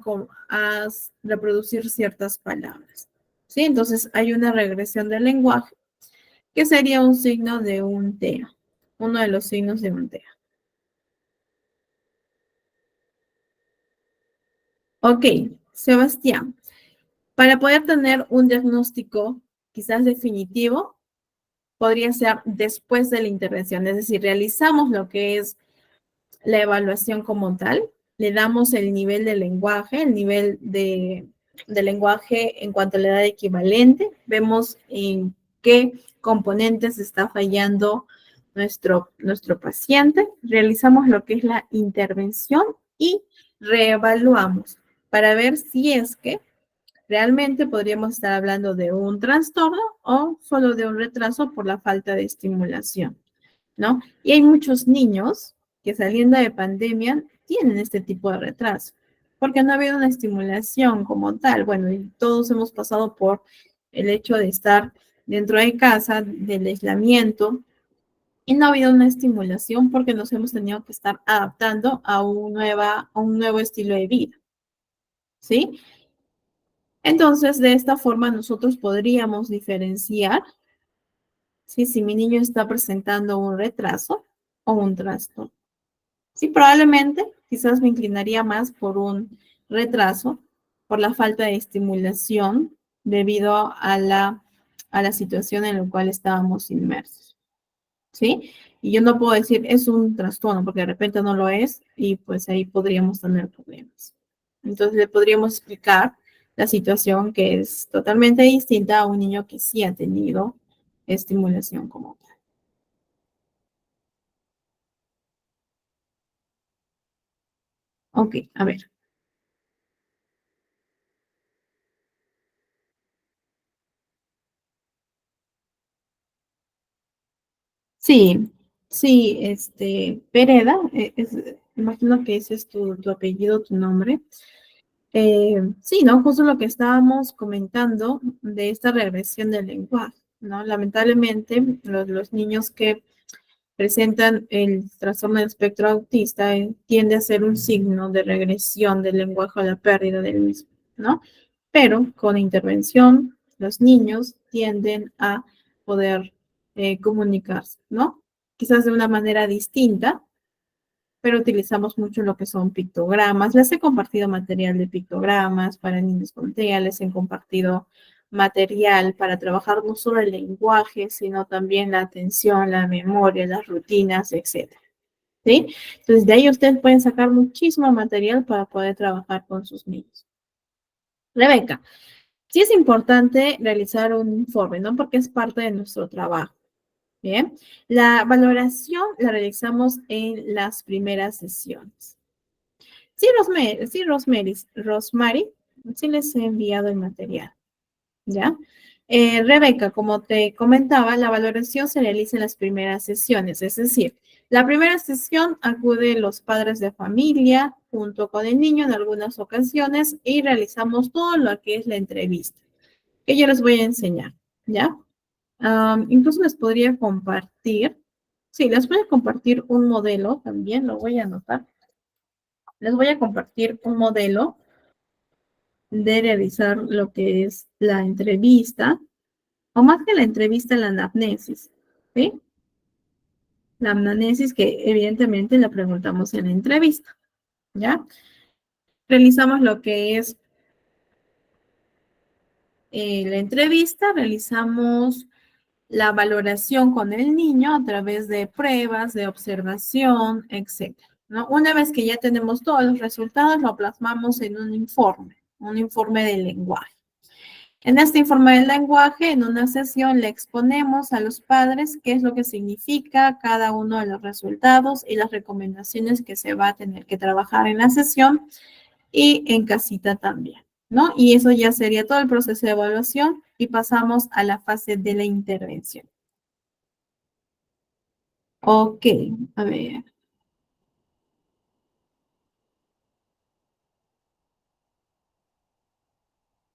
reproducir ciertas palabras. ¿Sí? Entonces hay una regresión del lenguaje, que sería un signo de un TEA, uno de los signos de un TEA. Ok, Sebastián, para poder tener un diagnóstico quizás definitivo, podría ser después de la intervención, es decir, realizamos lo que es la evaluación como tal, le damos el nivel de lenguaje, el nivel de lenguaje en cuanto a la edad equivalente, vemos en qué componentes está fallando nuestro paciente, realizamos lo que es la intervención y reevaluamos para ver si es que realmente podríamos estar hablando de un trastorno o solo de un retraso por la falta de estimulación, ¿no? Y hay muchos niños que saliendo de pandemia tienen este tipo de retraso, porque no ha habido una estimulación como tal. Bueno, y todos hemos pasado por el hecho de estar dentro de casa, del aislamiento, y no ha habido una estimulación porque nos hemos tenido que estar adaptando a un nuevo estilo de vida, ¿sí? Entonces, de esta forma nosotros podríamos diferenciar, ¿sí? Si mi niño está presentando un retraso o un trastorno. Sí, probablemente, quizás me inclinaría más por un retraso, por la falta de estimulación debido a la situación en la cual estábamos inmersos, ¿sí? Y yo no puedo decir es un trastorno porque de repente no lo es y pues ahí podríamos tener problemas. Entonces le podríamos explicar la situación que es totalmente distinta a un niño que sí ha tenido estimulación como tal. Ok, a ver. Sí, sí, Pereda, imagino que ese es tu apellido, tu nombre. Sí, ¿no? Justo lo que estábamos comentando de esta regresión del lenguaje, ¿no? Lamentablemente, los niños que presentan el trastorno del espectro autista tiende a ser un signo de regresión del lenguaje o la pérdida del mismo, ¿no? Pero con intervención, los niños tienden a poder comunicarse, ¿no? Quizás de una manera distinta, pero utilizamos mucho lo que son pictogramas. Les he compartido material de pictogramas para niños con TEA, les he compartido material para trabajar no solo el lenguaje, sino también la atención, la memoria, las rutinas, etcétera. ¿Sí? Entonces, de ahí ustedes pueden sacar muchísimo material para poder trabajar con sus niños. Rebeca, sí es importante realizar un informe, ¿no? Porque es parte de nuestro trabajo. Bien, la valoración la realizamos en las primeras sesiones. Rosemary, sí les he enviado el material, ¿ya? Rebeca, como te comentaba, la valoración se realiza en las primeras sesiones, es decir, la primera sesión acude los padres de familia junto con el niño en algunas ocasiones y realizamos todo lo que es la entrevista, que yo les voy a enseñar, ¿ya? Incluso les podría compartir, sí, les voy a compartir un modelo también, lo voy a anotar. Les voy a compartir un modelo de realizar lo que es la entrevista, o más que la entrevista, la anamnesis, ¿sí? La anamnesis que evidentemente la preguntamos en la entrevista, ¿ya? Realizamos lo que es la entrevista, realizamos la valoración con el niño a través de pruebas, de observación, etcétera, ¿no? Una vez que ya tenemos todos los resultados, lo plasmamos en un informe del lenguaje. En este informe del lenguaje, en una sesión, le exponemos a los padres qué es lo que significa cada uno de los resultados y las recomendaciones que se va a tener que trabajar en la sesión y en casita también, ¿no? Y eso ya sería todo el proceso de evaluación y pasamos a la fase de la intervención. Ok, a ver.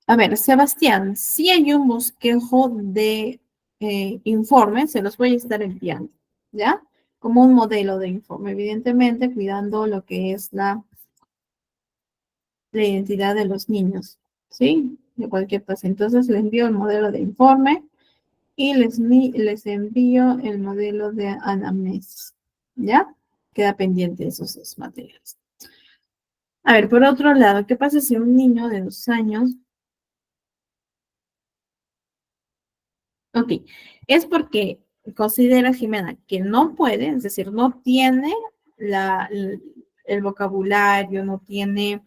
A ver, Sebastián, si hay un bosquejo de informes, se los voy a estar enviando, ¿ya? como un modelo de informe, evidentemente cuidando lo que es la identidad de los niños, ¿sí? De cualquier paciente. Entonces les envío el modelo de informe y les envío el modelo de anamnesis, ¿ya? Queda pendiente esos dos materiales. A ver, por otro lado, ¿qué pasa si un niño de 2 años? Ok, es porque considera Jimena que no puede, es decir, no tiene el vocabulario, no tiene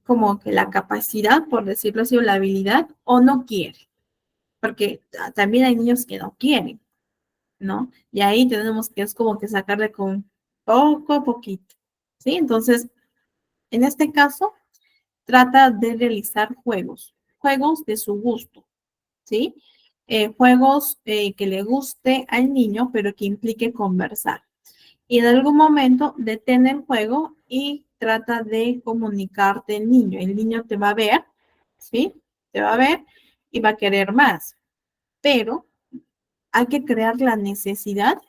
como que la capacidad, por decirlo así, o la habilidad, o no quiere, porque también hay niños que no quieren, ¿no? Y ahí tenemos que es como que sacarle con poco a poquito, ¿sí? Entonces, en este caso, trata de realizar juegos de su gusto, ¿sí? Juegos que le guste al niño, pero que implique conversar. Y en algún momento detén el juego y trata de comunicarte el niño. El niño te va a ver, ¿sí? Te va a ver y va a querer más. Pero hay que crear la necesidad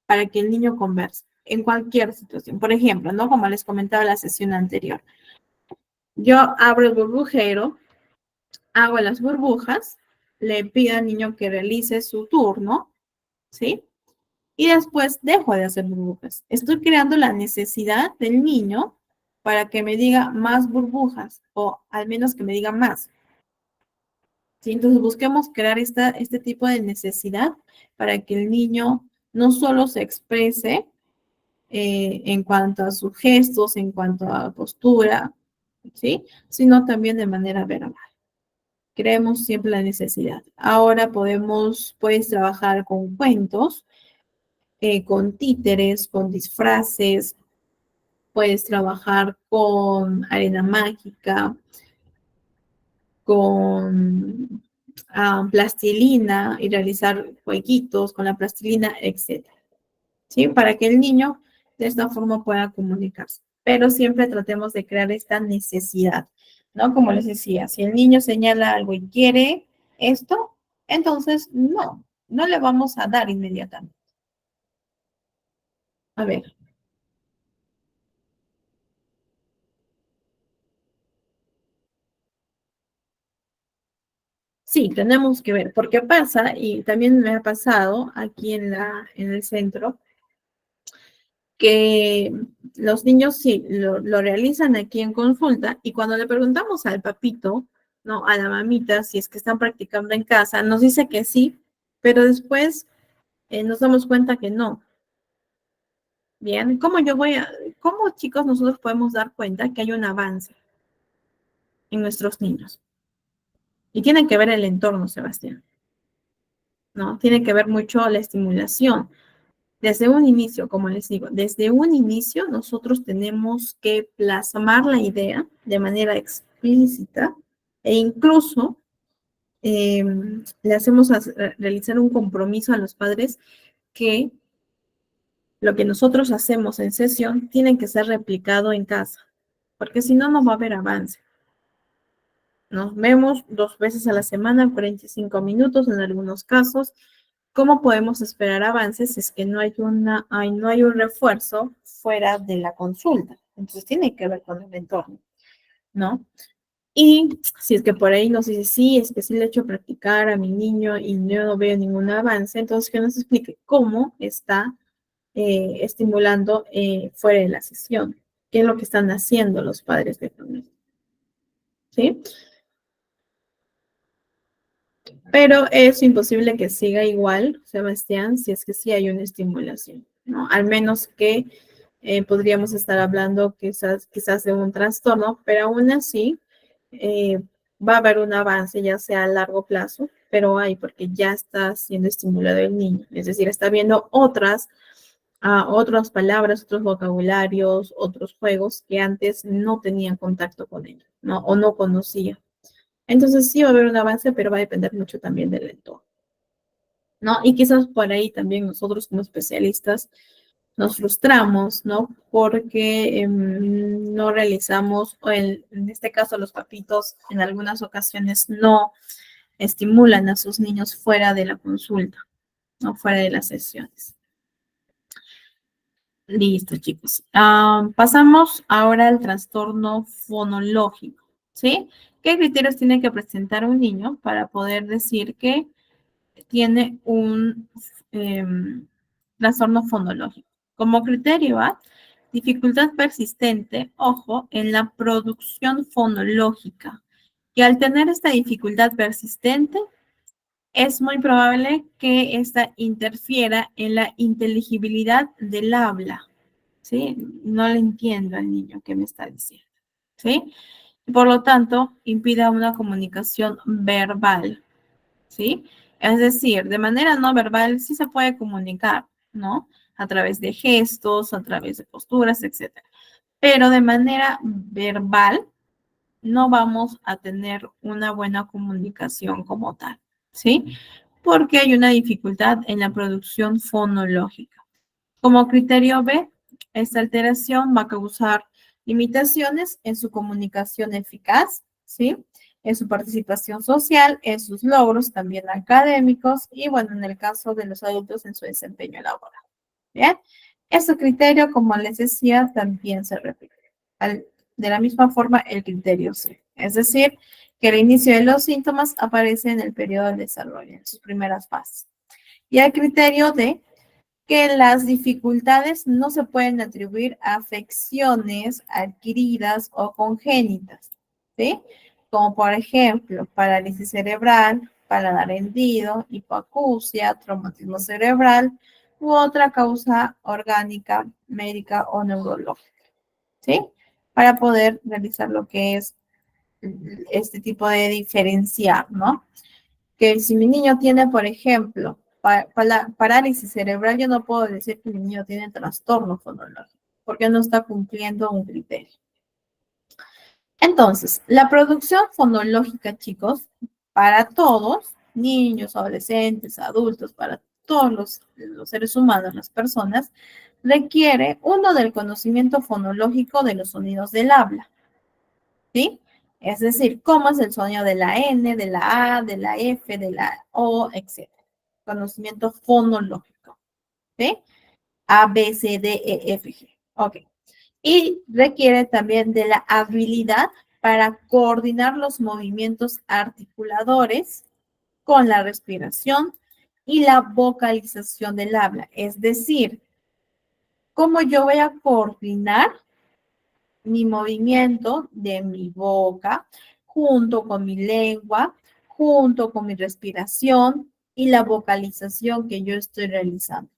para que el niño converse en cualquier situación. Por ejemplo, ¿no? Como les comentaba en la sesión anterior. Yo abro el burbujero, hago las burbujas, le pido al niño que realice su turno, ¿sí? Y después dejo de hacer burbujas. Estoy creando la necesidad del niño para que me diga más burbujas o al menos que me diga más. ¿Sí? Entonces busquemos crear este tipo de necesidad para que el niño no solo se exprese en cuanto a sus gestos, en cuanto a postura, ¿sí? Sino también de manera verbal. Creemos siempre la necesidad. Ahora puedes trabajar con cuentos, con títeres, con disfraces, puedes trabajar con arena mágica, con plastilina y realizar jueguitos con la plastilina, etcétera, ¿sí? Para que el niño de esta forma pueda comunicarse. Pero siempre tratemos de crear esta necesidad, ¿no? Como les decía, si el niño señala algo y quiere esto, entonces no le vamos a dar inmediatamente. A ver. Sí, tenemos que ver, porque pasa, y también me ha pasado aquí en el centro, que los niños sí lo realizan aquí en consulta, y cuando le preguntamos al papito, no, a la mamita, si es que están practicando en casa, nos dice que sí, pero después nos damos cuenta que no. Bien, ¿cómo chicos nosotros podemos dar cuenta que hay un avance en nuestros niños? Y tiene que ver el entorno, Sebastián, ¿no? Tiene que ver mucho la estimulación. Desde un inicio, como les digo, desde un inicio nosotros tenemos que plasmar la idea de manera explícita e incluso le hacemos realizar un compromiso a los padres que lo que nosotros hacemos en sesión tiene que ser replicado en casa, porque si no, no va a haber avance. Nos vemos 2 veces a la semana, 45 minutos en algunos casos. ¿Cómo podemos esperar avances si es que no hay un refuerzo fuera de la consulta? Entonces tiene que ver con el entorno, ¿no? Y si es que por ahí nos dice, sí, es que sí le he hecho practicar a mi niño y yo no veo ningún avance, entonces que nos explique cómo está estimulando fuera de la sesión, qué es lo que están haciendo los padres de familia, ¿sí? Pero es imposible que siga igual, Sebastián, si es que sí hay una estimulación, ¿no? Al menos que podríamos estar hablando quizás de un trastorno, pero aún así va a haber un avance, ya sea a largo plazo, pero hay porque ya está siendo estimulado el niño, es decir, está viendo otras palabras, otros vocabularios, otros juegos que antes no tenían contacto con ellos, ¿no? O no conocía. Entonces sí va a haber un avance, pero va a depender mucho también del entorno, ¿no? Y quizás por ahí también nosotros como especialistas nos frustramos, ¿no? Porque no realizamos, o en este caso los papitos en algunas ocasiones no estimulan a sus niños fuera de la consulta, ¿no? Fuera de las sesiones. Listo, chicos. Pasamos ahora al trastorno fonológico, ¿sí? ¿Qué criterios tiene que presentar un niño para poder decir que tiene un trastorno fonológico? Como criterio A, dificultad persistente, ojo, en la producción fonológica. Y al tener esta dificultad persistente, es muy probable que esta interfiera en la inteligibilidad del habla, ¿sí? No le entiendo al niño que me está diciendo, ¿sí? Por lo tanto, impida una comunicación verbal, ¿sí? Es decir, de manera no verbal sí se puede comunicar, ¿no? A través de gestos, a través de posturas, etcétera. Pero de manera verbal no vamos a tener una buena comunicación como tal, ¿sí? Porque hay una dificultad en la producción fonológica. Como criterio B, esta alteración va a causar limitaciones en su comunicación eficaz, ¿sí? En su participación social, en sus logros también académicos y, bueno, en el caso de los adultos, en su desempeño laboral. Bien, este criterio, como les decía, también se repite. De la misma forma, el criterio C, es decir, que el inicio de los síntomas aparece en el periodo de desarrollo, en sus primeras fases. Y el criterio D, que las dificultades no se pueden atribuir a afecciones adquiridas o congénitas, ¿sí? Como por ejemplo, parálisis cerebral, paladar hendido, hipoacusia, traumatismo cerebral u otra causa orgánica, médica o neurológica, ¿sí? Para poder realizar lo que es este tipo de diferenciar, ¿no? Que si mi niño tiene, por ejemplo, parálisis cerebral, yo no puedo decir que mi niño tiene trastorno fonológico, porque no está cumpliendo un criterio. Entonces, la producción fonológica, chicos, para todos, niños, adolescentes, adultos, para todos los seres humanos, las personas, requiere uno del conocimiento fonológico de los sonidos del habla, ¿sí? Es decir, cómo es el sonido de la N, de la A, de la F, de la O, etc. Conocimiento fonológico, ¿sí? A, B, C, D, E, F, G. Ok. Y requiere también de la habilidad para coordinar los movimientos articuladores con la respiración y la vocalización del habla. Es decir, cómo yo voy a coordinar mi movimiento de mi boca junto con mi lengua, junto con mi respiración y la vocalización que yo estoy realizando,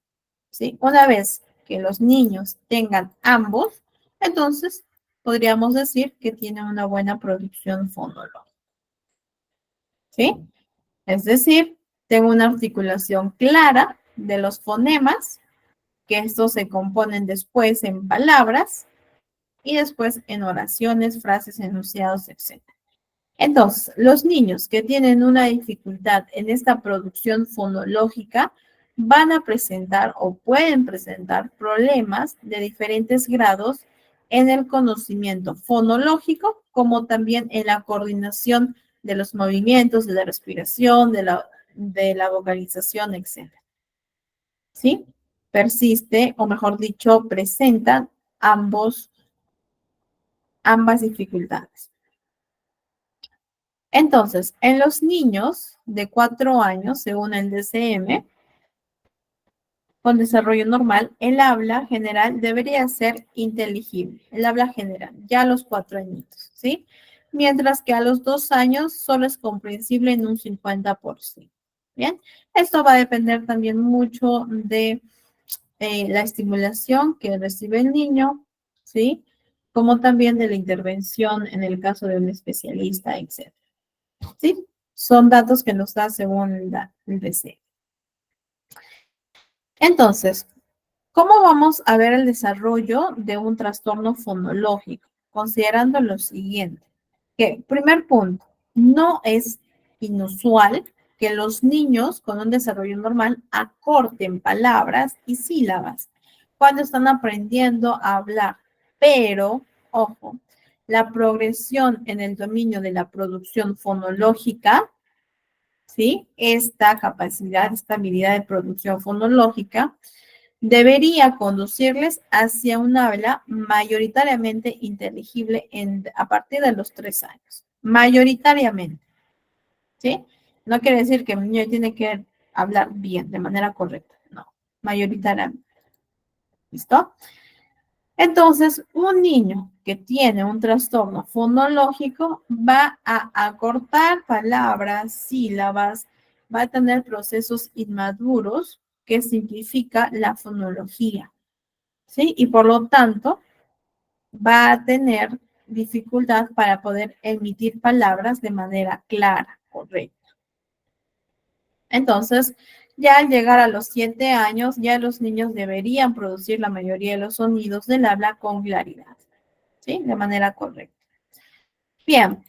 ¿sí? Una vez que los niños tengan ambos, entonces podríamos decir que tienen una buena producción fonológica, ¿sí? Es decir, tengo una articulación clara de los fonemas, que estos se componen después en palabras y después en oraciones, frases, enunciados, etc. Entonces, los niños que tienen una dificultad en esta producción fonológica van a presentar o pueden presentar problemas de diferentes grados en el conocimiento fonológico, como también en la coordinación de los movimientos, de la respiración, de la vocalización, etc. ¿Sí? Persiste, o mejor dicho, presentan ambas dificultades. Entonces, en los niños de 4 años, según el DCM, con desarrollo normal, el habla general debería ser inteligible, el habla general, ya a los 4 añitos, ¿sí? Mientras que a los 2 años solo es comprensible en un 50%. Bien, esto va a depender también mucho de la estimulación que recibe el niño, ¿sí? Como también de la intervención en el caso de un especialista, etc. ¿Sí? Son datos que nos da según el DC. Entonces, ¿cómo vamos a ver el desarrollo de un trastorno fonológico? Considerando lo siguiente, que primer punto, no es inusual que los niños con un desarrollo normal acorten palabras y sílabas cuando están aprendiendo a hablar, pero, ojo, la progresión en el dominio de la producción fonológica, ¿sí? Esta capacidad, esta habilidad de producción fonológica debería conducirles hacia un habla mayoritariamente inteligible a partir de los 3 años. Mayoritariamente, ¿sí? No quiere decir que el niño tiene que hablar bien, de manera correcta, no, mayoritariamente. ¿Listo? Entonces, un niño que tiene un trastorno fonológico va a acortar palabras, sílabas, va a tener procesos inmaduros que simplifica la fonología, ¿sí? Y por lo tanto, va a tener dificultad para poder emitir palabras de manera clara, correcta. Entonces, ya al llegar a los 7 años, ya los niños deberían producir la mayoría de los sonidos del habla con claridad, ¿sí? De manera correcta. Bien,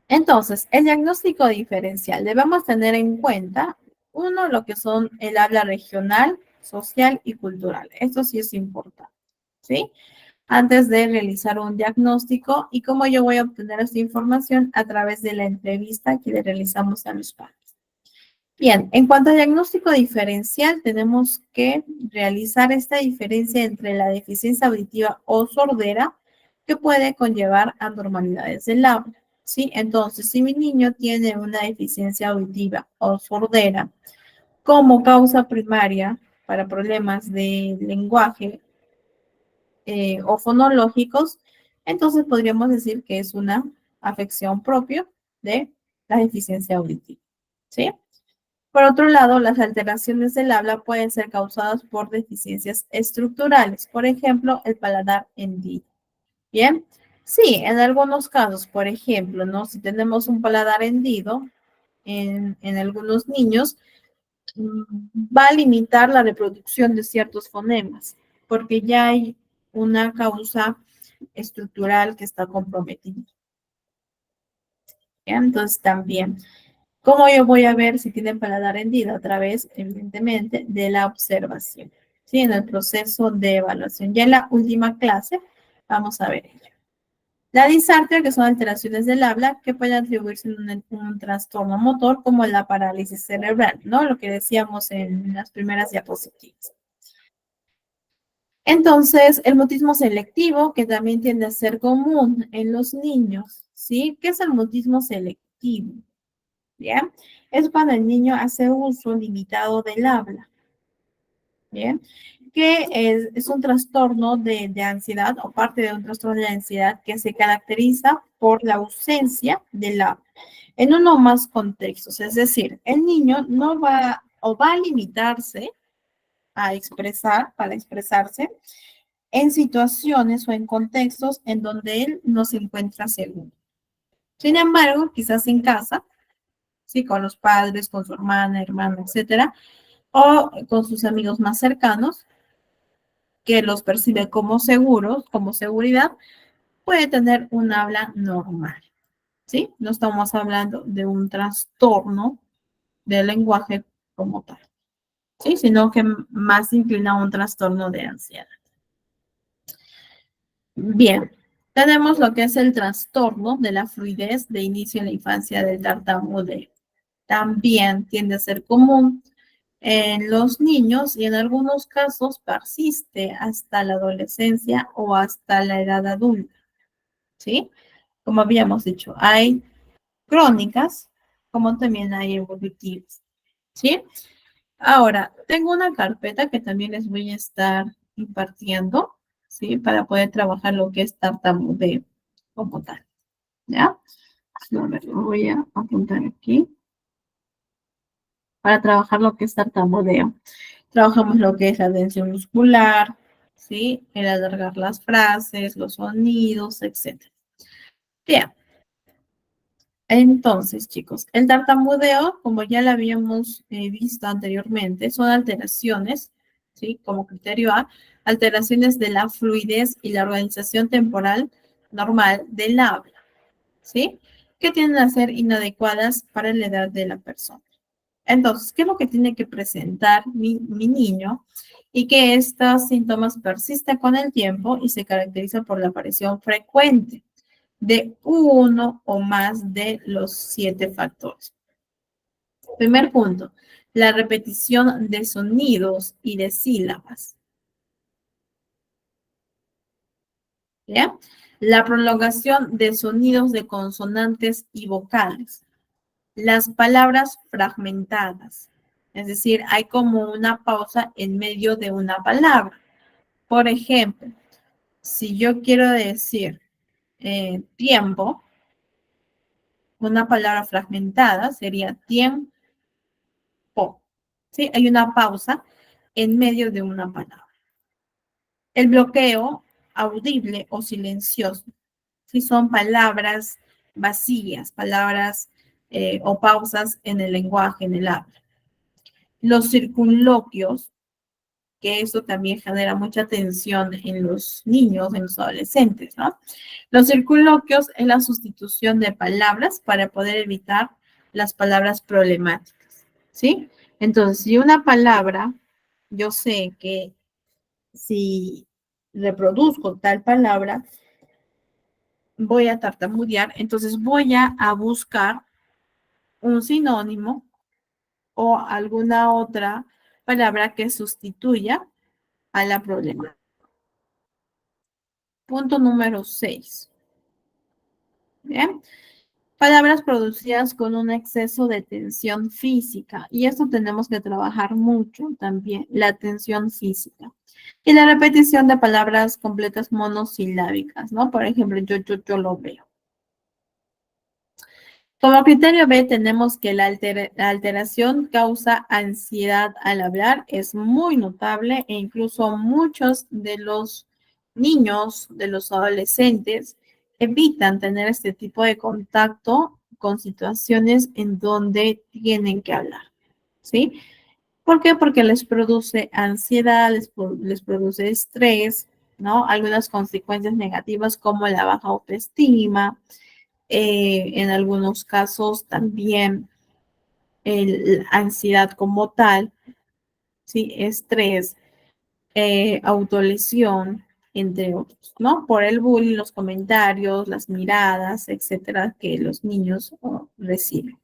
entonces, el diagnóstico diferencial. Debemos tener en cuenta, uno, lo que son el habla regional, social y cultural. Esto sí es importante, ¿sí? Antes de realizar un diagnóstico y cómo yo voy a obtener esta información a través de la entrevista que le realizamos a los padres. Bien, en cuanto al diagnóstico diferencial, tenemos que realizar esta diferencia entre la deficiencia auditiva o sordera que puede conllevar anormalidades del habla, ¿sí? Entonces, si mi niño tiene una deficiencia auditiva o sordera como causa primaria para problemas de lenguaje o fonológicos, entonces podríamos decir que es una afección propia de la deficiencia auditiva, ¿sí? Por otro lado, las alteraciones del habla pueden ser causadas por deficiencias estructurales, por ejemplo, el paladar hendido. Bien, sí, en algunos casos, por ejemplo, ¿no? Si tenemos un paladar hendido en algunos niños, va a limitar la reproducción de ciertos fonemas, porque ya hay una causa estructural que está comprometida. Bien, entonces también. ¿Cómo yo voy a ver si tienen paladar hendido? A través, evidentemente, de la observación, ¿sí? En el proceso de evaluación. Ya en la última clase vamos a ver ello. La disartria, que son alteraciones del habla, que pueden atribuirse en un trastorno motor como la parálisis cerebral, ¿no? Lo que decíamos en las primeras diapositivas. Entonces, el mutismo selectivo, que también tiende a ser común en los niños, ¿sí? ¿Qué es el mutismo selectivo? ¿Bien? Es cuando el niño hace uso limitado del habla, ¿bien? Que es un trastorno de ansiedad o parte de un trastorno de ansiedad que se caracteriza por la ausencia del habla en uno o más contextos. Es decir, el niño no va o va a limitarse a expresar, para expresarse en situaciones o en contextos en donde él no se encuentra seguro. Sin embargo, quizás en casa, ¿sí? Con los padres, con su hermana, hermano, etcétera, o con sus amigos más cercanos, que los percibe como seguros, como seguridad, puede tener un habla normal, ¿sí? No estamos hablando de un trastorno del lenguaje como tal, ¿sí? Sino que más inclina a un trastorno de ansiedad. Bien, tenemos lo que es el trastorno de la fluidez de inicio en la infancia del tartamudeo. También tiende a ser común en los niños y en algunos casos persiste hasta la adolescencia o hasta la edad adulta, ¿sí? Como habíamos dicho, hay crónicas como también hay evolutivas, ¿sí? Ahora, tengo una carpeta que también les voy a estar impartiendo, ¿sí? Para poder trabajar lo que es tartamudeo como tal, ¿ya? A ver, lo voy a apuntar aquí para trabajar lo que es tartamudeo. Trabajamos lo que es la tensión muscular, ¿sí? El alargar las frases, los sonidos, etc. Bien. Entonces, chicos, el tartamudeo, como ya lo habíamos visto anteriormente, son alteraciones, ¿sí? Como criterio A, alteraciones de la fluidez y la organización temporal normal del habla, ¿sí? Que tienden a ser inadecuadas para la edad de la persona. Entonces, ¿qué es lo que tiene que presentar mi niño? Y que estos síntomas persisten con el tiempo y se caracterizan por la aparición frecuente de uno o más de los 7 factores. Primer punto, la repetición de sonidos y de sílabas. ¿Ya? La prolongación de sonidos de consonantes y vocales. Las palabras fragmentadas. Es decir, hay como una pausa en medio de una palabra. Por ejemplo, si yo quiero decir tiempo, una palabra fragmentada sería tiempo. ¿Sí? Hay una pausa en medio de una palabra. El bloqueo audible o silencioso. ¿Sí? Son palabras vacías, palabras o pausas en el lenguaje, en el habla. Los circunloquios, que eso también genera mucha tensión en los niños, en los adolescentes, ¿no? Los circunloquios es la sustitución de palabras para poder evitar las palabras problemáticas, ¿sí? Entonces, si una palabra, yo sé que si reproduzco tal palabra, voy a tartamudear, entonces voy a buscar un sinónimo o alguna otra palabra que sustituya a la problemática. Punto número 6. Bien. Palabras producidas con un exceso de tensión física. Y esto tenemos que trabajar mucho también, la tensión física. Y la repetición de palabras completas monosilábicas, ¿no? Por ejemplo, yo lo veo. Como criterio B tenemos que la alteración causa ansiedad al hablar, es muy notable e incluso muchos de los niños, de los adolescentes, evitan tener este tipo de contacto con situaciones en donde tienen que hablar, ¿sí? ¿Por qué? Porque les produce ansiedad, les produce estrés, ¿no? Algunas consecuencias negativas como la baja autoestima, en algunos casos también ansiedad como tal, ¿sí? Estrés, autolesión, entre otros, ¿no? Por el bullying, los comentarios, las miradas, etcétera, que los niños reciben.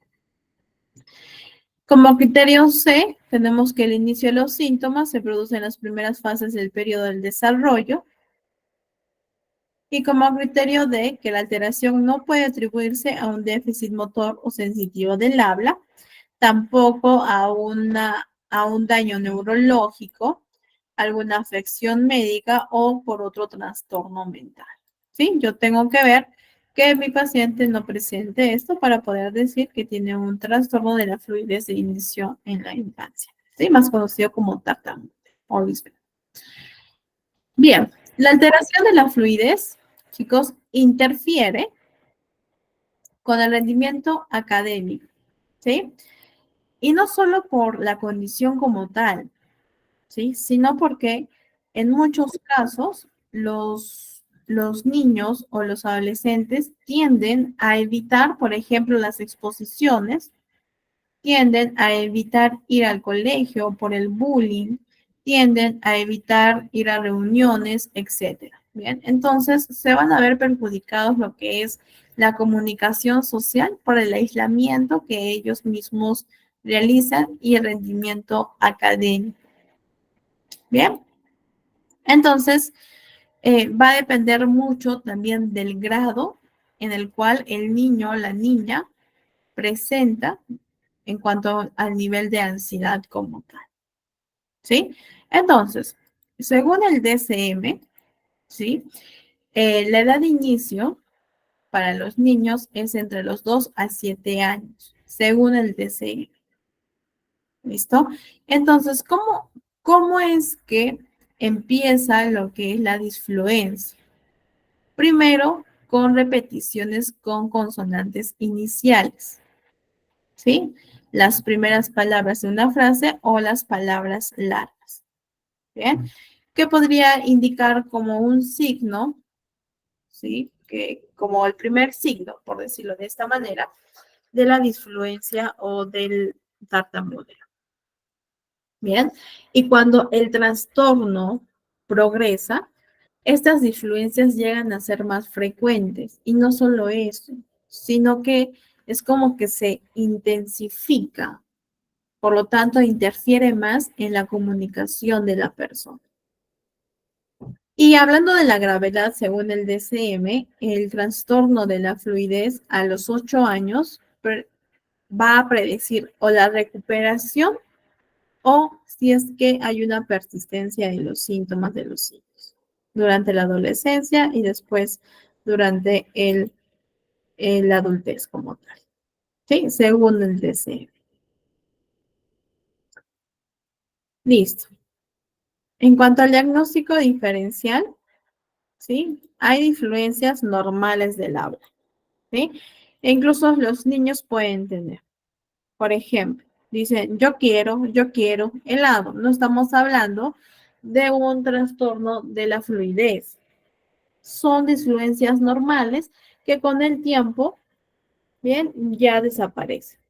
Como criterio C, tenemos que el inicio de los síntomas se produce en las primeras fases del periodo del desarrollo. Y como criterio D, que la alteración no puede atribuirse a un déficit motor o sensitivo del habla, tampoco a un daño neurológico, alguna afección médica o por otro trastorno mental. ¿Sí? Yo tengo que ver que mi paciente no presente esto para poder decir que tiene un trastorno de la fluidez de inicio en la infancia, ¿sí? Más conocido como tartamudeo o disfemia. Bien, la alteración de la fluidez, chicos, interfiere con el rendimiento académico, ¿sí? Y no solo por la condición como tal, ¿sí? Sino porque en muchos casos los niños o los adolescentes tienden a evitar, por ejemplo, las exposiciones, tienden a evitar ir al colegio por el bullying, tienden a evitar ir a reuniones, etcétera. Bien, entonces se van a ver perjudicados lo que es la comunicación social por el aislamiento que ellos mismos realizan y el rendimiento académico. Bien, entonces va a depender mucho también del grado en el cual el niño o la niña presenta en cuanto al nivel de ansiedad como tal. ¿Sí? Entonces, según el DSM, ¿sí? La edad de inicio para los niños es entre los 2 a 7 años, según el DSM. ¿Listo? Entonces, ¿cómo es que empieza lo que es la disfluencia? Primero, con repeticiones con consonantes iniciales, ¿sí? Las primeras palabras de una frase o las palabras largas, ¿bien? Que podría indicar como un signo, ¿sí? Que como el primer signo, por decirlo de esta manera, de la disfluencia o del tartamudeo. Bien, y cuando el trastorno progresa, estas disfluencias llegan a ser más frecuentes. Y no solo eso, sino que es como que se intensifica, Por lo tanto, interfiere más en la comunicación de la persona. Y hablando de la gravedad, según el DCM, el trastorno de la fluidez a los 8 años va a predecir o la recuperación o si es que hay una persistencia de los síntomas de los hijos durante la adolescencia y después durante la adultez como tal. ¿Sí? Según el DCM. Listo. En cuanto al diagnóstico diferencial, ¿sí? Hay influencias normales del habla, ¿sí? E incluso los niños pueden tener. Por ejemplo, dicen, yo quiero helado. No estamos hablando de un trastorno de la fluidez. Son disfluencias normales que con el tiempo, bien, ya desaparecen,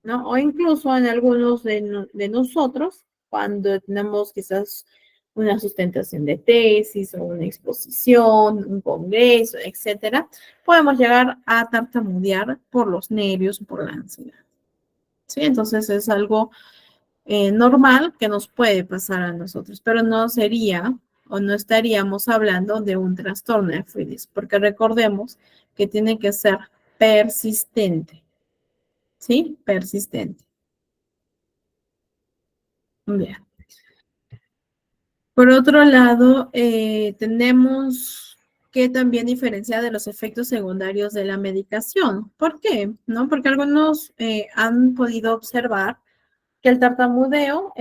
¿no? O incluso en algunos de nosotros, cuando tenemos quizás una sustentación de tesis o una exposición, un congreso, etcétera, podemos llegar a tartamudear por los nervios o por la ansiedad. ¿Sí? Entonces es algo normal que nos puede pasar a nosotros, pero no sería o no estaríamos hablando de un trastorno de fluidez, porque recordemos que tiene que ser persistente, ¿sí? Persistente. Bien. Por otro lado, tenemos que también diferenciar de los efectos secundarios de la medicación. ¿Por qué? ¿No? Porque algunos han podido observar que el tartamudeo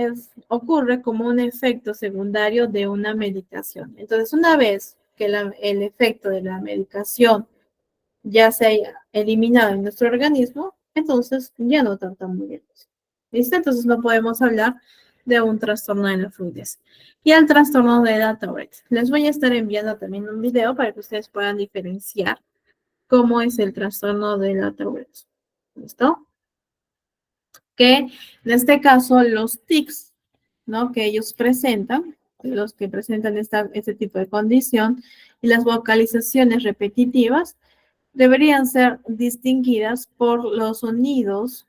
ocurre como un efecto secundario de una medicación. Entonces, una vez que el efecto de la medicación ya se haya eliminado en nuestro organismo, entonces ya no tartamudeamos. ¿Listo? Entonces no podemos hablar de un trastorno de la fluidez. Y el trastorno de la Tourette. Les voy a estar enviando también un video para que ustedes puedan diferenciar cómo es el trastorno de la Tourette. ¿Listo? Que en este caso los tics, ¿no? Que ellos presentan, los que presentan este tipo de condición y las vocalizaciones repetitivas deberían ser distinguidas por los sonidos,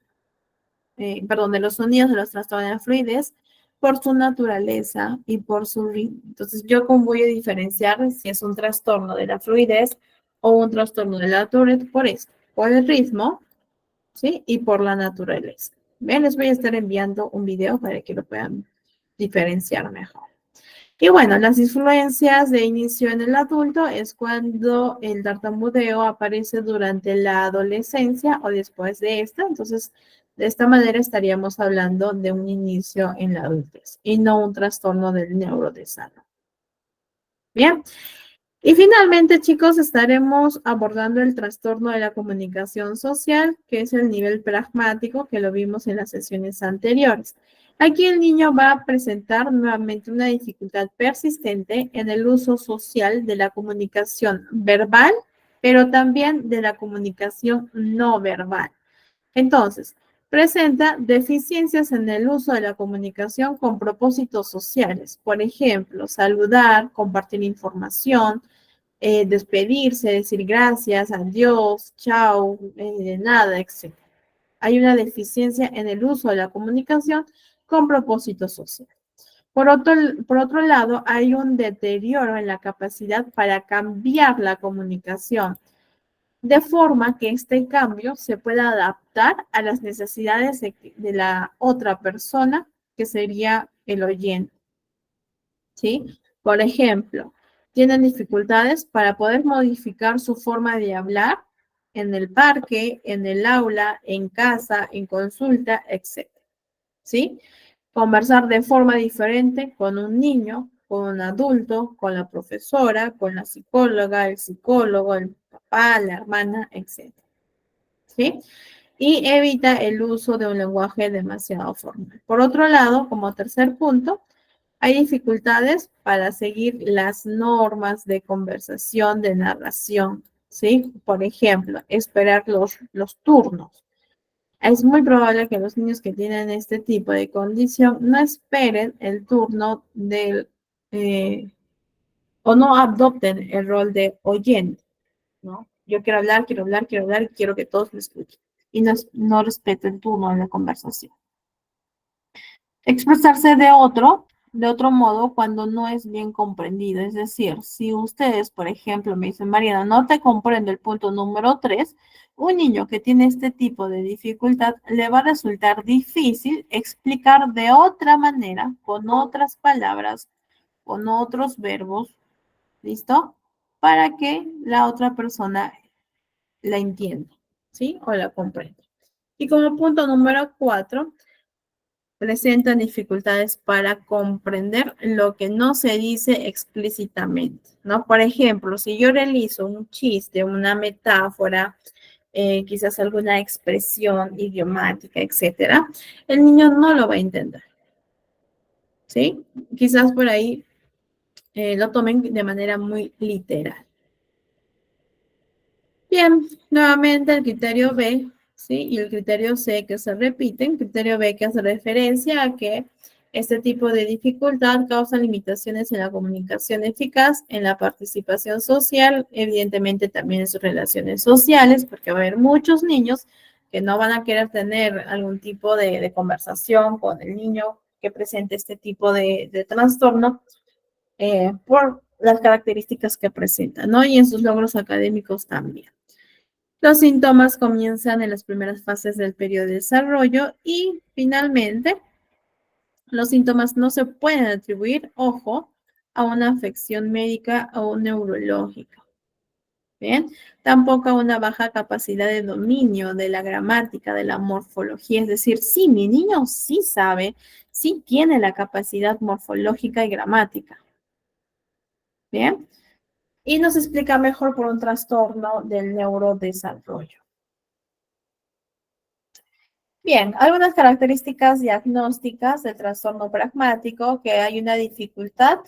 de los sonidos de los trastornos de fluidez, por su naturaleza y por su ritmo. Entonces, yo cómo voy a diferenciar si es un trastorno de la fluidez o un trastorno de la Tourette por esto, por el ritmo, ¿sí? Y por la naturaleza. Bien, les voy a estar enviando un video para que lo puedan diferenciar mejor. Y bueno, las influencias de inicio en el adulto es cuando el tartamudeo aparece durante la adolescencia o después de esta. Entonces, de esta manera estaríamos hablando de un inicio en la adultez y no un trastorno del neurodesarrollo. Bien. Y finalmente, chicos, estaremos abordando el trastorno de la comunicación social, que es el nivel pragmático que lo vimos en las sesiones anteriores. Aquí el niño va a presentar nuevamente una dificultad persistente en el uso social de la comunicación verbal, pero también de la comunicación no verbal. Entonces, presenta deficiencias en el uso de la comunicación con propósitos sociales. Por ejemplo, saludar, compartir información, despedirse, decir gracias, adiós, chao, de nada, etc. Hay una deficiencia en el uso de la comunicación con propósito social. Por otro lado, hay un deterioro en la capacidad para cambiar la comunicación, de forma que este cambio se pueda adaptar a las necesidades de la otra persona, que sería el oyente. ¿Sí? Por ejemplo, tienen dificultades para poder modificar su forma de hablar en el parque, en el aula, en casa, en consulta, etc. ¿Sí? Conversar de forma diferente con un niño, con un adulto, con la profesora, con la psicóloga, el psicólogo, el papá, la hermana, etc. ¿Sí? Y evita el uso de un lenguaje demasiado formal. Por otro lado, como tercer punto, hay dificultades para seguir las normas de conversación, de narración, ¿sí? Por ejemplo, esperar los turnos. Es muy probable que los niños que tienen este tipo de condición no esperen el turno o no adopten el rol de oyente, ¿no? Yo quiero hablar, quiero hablar, quiero hablar y quiero que todos me escuchen. Y no respeto el turno en la conversación. expresarse de otro modo cuando no es bien comprendido. Es decir, si ustedes, por ejemplo, me dicen, Mariana, no te comprendo el punto número 3, un niño que tiene este tipo de dificultad le va a resultar difícil explicar de otra manera, con otras palabras, con otros verbos, ¿listo? Para que la otra persona la entienda, ¿sí? O la comprenda. Y como punto número 4, presentan dificultades para comprender lo que no se dice explícitamente, ¿no? Por ejemplo, si yo realizo un chiste, una metáfora, quizás alguna expresión idiomática, etcétera, el niño no lo va a entender, ¿sí? Quizás por ahí lo tomen de manera muy literal. Bien, nuevamente el criterio B, ¿sí? Y el criterio C que se repiten. Criterio B que hace referencia a que este tipo de dificultad causa limitaciones en la comunicación eficaz, en la participación social, evidentemente también en sus relaciones sociales, porque va a haber muchos niños que no van a querer tener algún tipo de conversación con el niño que presente este tipo de trastorno por las características que presenta, ¿no? Y en sus logros académicos también. Los síntomas comienzan en las primeras fases del periodo de desarrollo y finalmente los síntomas no se pueden atribuir, ojo, a una afección médica o neurológica. Bien, tampoco a una baja capacidad de dominio de la gramática, de la morfología, es decir, sí, mi niño sí sabe, sí tiene la capacidad morfológica y gramática. Bien, y nos explica mejor por un trastorno del neurodesarrollo. Bien, algunas características diagnósticas del trastorno pragmático, que hay una dificultad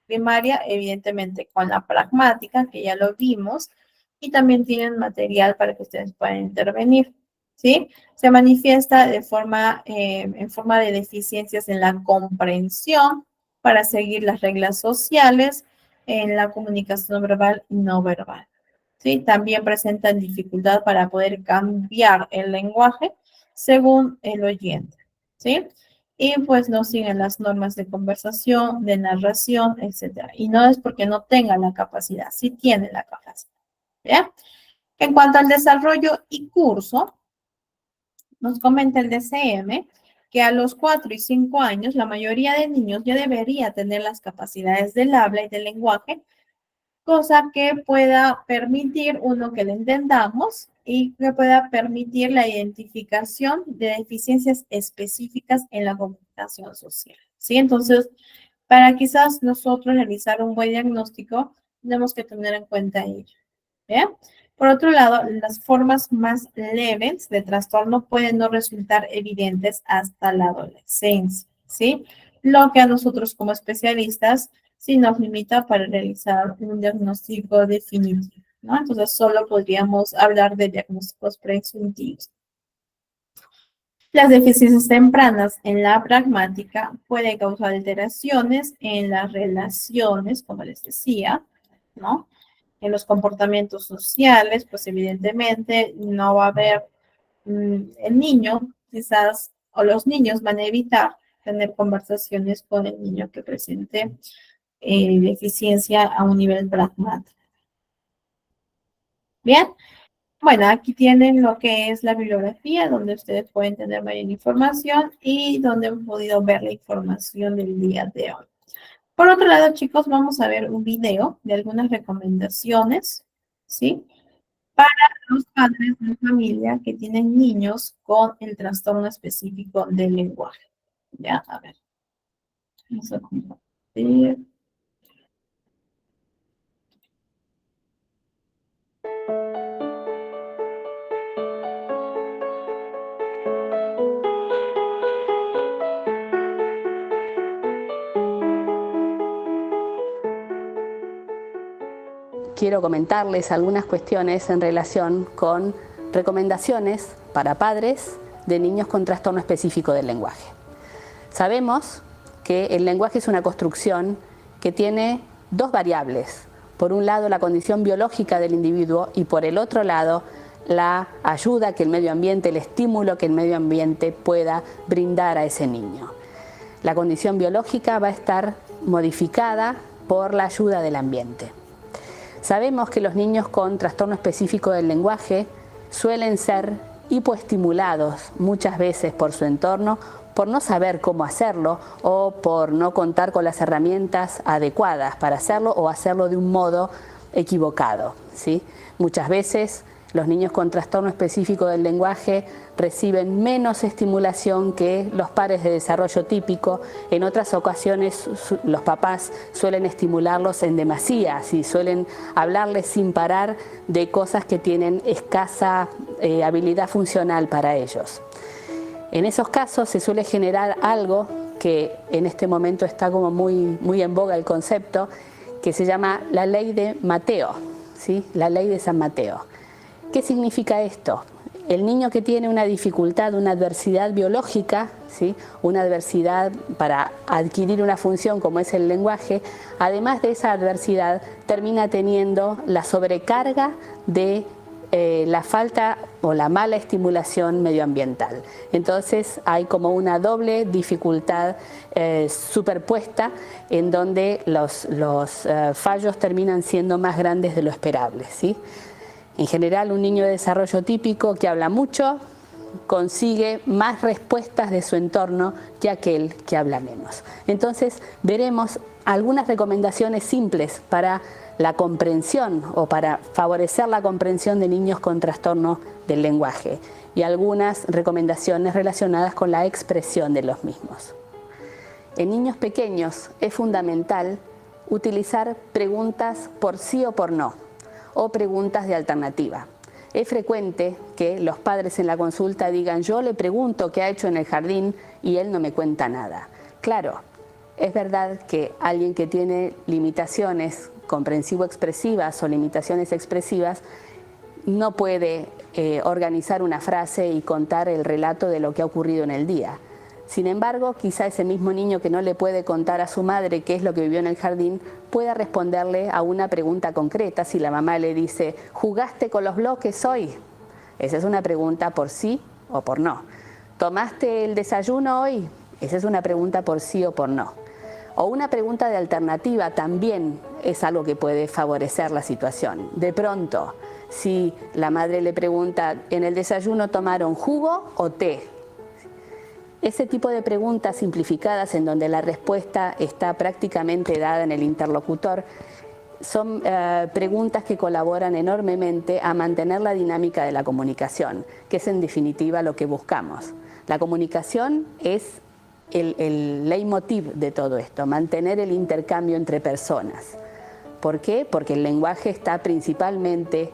primaria, evidentemente, con la pragmática, que ya lo vimos, y también tienen material para que ustedes puedan intervenir, ¿sí? Se manifiesta en forma de deficiencias en la comprensión para seguir las reglas sociales, en la comunicación verbal y no verbal, ¿sí? También presentan dificultad para poder cambiar el lenguaje según el oyente, ¿sí? Y pues no siguen las normas de conversación, de narración, etcétera. Y no es porque no tengan la capacidad, sí tienen la capacidad, ¿ya? En cuanto al desarrollo y curso, nos comenta el DCM que a los 4 y 5 años la mayoría de niños ya debería tener las capacidades del habla y del lenguaje, cosa que pueda permitir, uno, que lo entendamos y que pueda permitir la identificación de deficiencias específicas en la comunicación social, ¿sí? Entonces, para quizás nosotros realizar un buen diagnóstico, tenemos que tener en cuenta ello, ¿bien? Por otro lado, las formas más leves de trastorno pueden no resultar evidentes hasta la adolescencia, ¿sí? Lo que a nosotros como especialistas sí nos limita para realizar un diagnóstico definitivo, ¿no? Entonces, solo podríamos hablar de diagnósticos presuntivos. Las deficiencias tempranas en la pragmática pueden causar alteraciones en las relaciones, como les decía, ¿no? En los comportamientos sociales, pues evidentemente no va a haber el niño, quizás, o los niños van a evitar tener conversaciones con el niño que presente deficiencia a un nivel pragmático. Bien, bueno, aquí tienen lo que es la bibliografía, donde ustedes pueden tener mayor información y donde han podido ver la información del día de hoy. Por otro lado, chicos, vamos a ver un video de algunas recomendaciones, ¿sí? Para los padres de familia que tienen niños con el trastorno específico del lenguaje. Ya, a ver. Vamos a compartir. Quiero comentarles algunas cuestiones en relación con recomendaciones para padres de niños con trastorno específico del lenguaje. Sabemos que el lenguaje es una construcción que tiene dos variables. Por un lado, la condición biológica del individuo y por el otro lado, la ayuda que el medio ambiente, el estímulo que el medio ambiente pueda brindar a ese niño. La condición biológica va a estar modificada por la ayuda del ambiente. Sabemos que los niños con trastorno específico del lenguaje suelen ser hipoestimulados muchas veces por su entorno, por no saber cómo hacerlo o por no contar con las herramientas adecuadas para hacerlo o hacerlo de un modo equivocado, ¿sí? Muchas veces los niños con trastorno específico del lenguaje reciben menos estimulación que los pares de desarrollo típico. En otras ocasiones los papás suelen estimularlos en demasía, ¿sí? Suelen hablarles sin parar de cosas que tienen escasa habilidad funcional para ellos. En esos casos se suele generar algo que en este momento está como muy en boga el concepto, que se llama la ley de Mateo, ¿sí? La ley de San Mateo. ¿Qué significa esto? El niño que tiene una dificultad, una adversidad biológica, ¿sí? Una adversidad para adquirir una función como es el lenguaje, además de esa adversidad termina teniendo la sobrecarga de la falta o la mala estimulación medioambiental. Entonces hay como una doble dificultad superpuesta en donde los fallos terminan siendo más grandes de lo esperable, ¿sí? En general, un niño de desarrollo típico que habla mucho consigue más respuestas de su entorno que aquel que habla menos. Entonces, veremos algunas recomendaciones simples para la comprensión o para favorecer la comprensión de niños con trastorno del lenguaje y algunas recomendaciones relacionadas con la expresión de los mismos. En niños pequeños es fundamental utilizar preguntas por sí o por no, o preguntas de alternativa. Es frecuente que los padres en la consulta digan: yo le pregunto qué ha hecho en el jardín y él no me cuenta nada. Claro, es verdad que alguien que tiene limitaciones comprensivo-expresivas o limitaciones expresivas no puede organizar una frase y contar el relato de lo que ha ocurrido en el día. Sin embargo, quizá ese mismo niño que no le puede contar a su madre qué es lo que vivió en el jardín pueda responderle a una pregunta concreta. Si la mamá le dice: ¿jugaste con los bloques hoy? Esa es una pregunta por sí o por no. ¿Tomaste el desayuno hoy? Esa es una pregunta por sí o por no. O una pregunta de alternativa también es algo que puede favorecer la situación. De pronto, si la madre le pregunta: ¿en el desayuno tomaron jugo o té? Ese tipo de preguntas simplificadas en donde la respuesta está prácticamente dada en el interlocutor son preguntas que colaboran enormemente a mantener la dinámica de la comunicación, que es en definitiva lo que buscamos. La comunicación es el leitmotiv de todo esto, mantener el intercambio entre personas. ¿Por qué? Porque el lenguaje está principalmente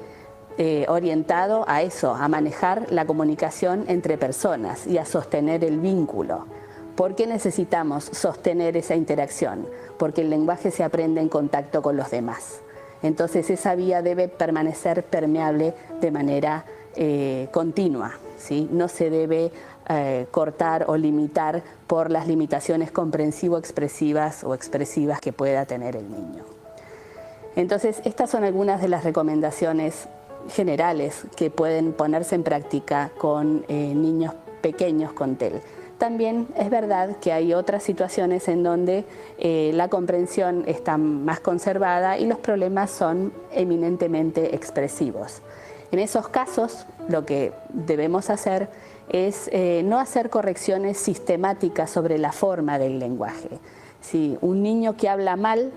orientado a eso, a manejar la comunicación entre personas y a sostener el vínculo. ¿Por qué necesitamos sostener esa interacción? Porque el lenguaje se aprende en contacto con los demás. Entonces esa vía debe permanecer permeable de manera continua, ¿sí? No se debe cortar o limitar por las limitaciones comprensivo-expresivas o expresivas que pueda tener el niño. Entonces, estas son algunas de las recomendaciones generales que pueden ponerse en práctica con niños pequeños con TEL. También es verdad que hay otras situaciones en donde la comprensión está más conservada y los problemas son eminentemente expresivos. En esos casos, lo que debemos hacer es no hacer correcciones sistemáticas sobre la forma del lenguaje. Si un niño que habla mal,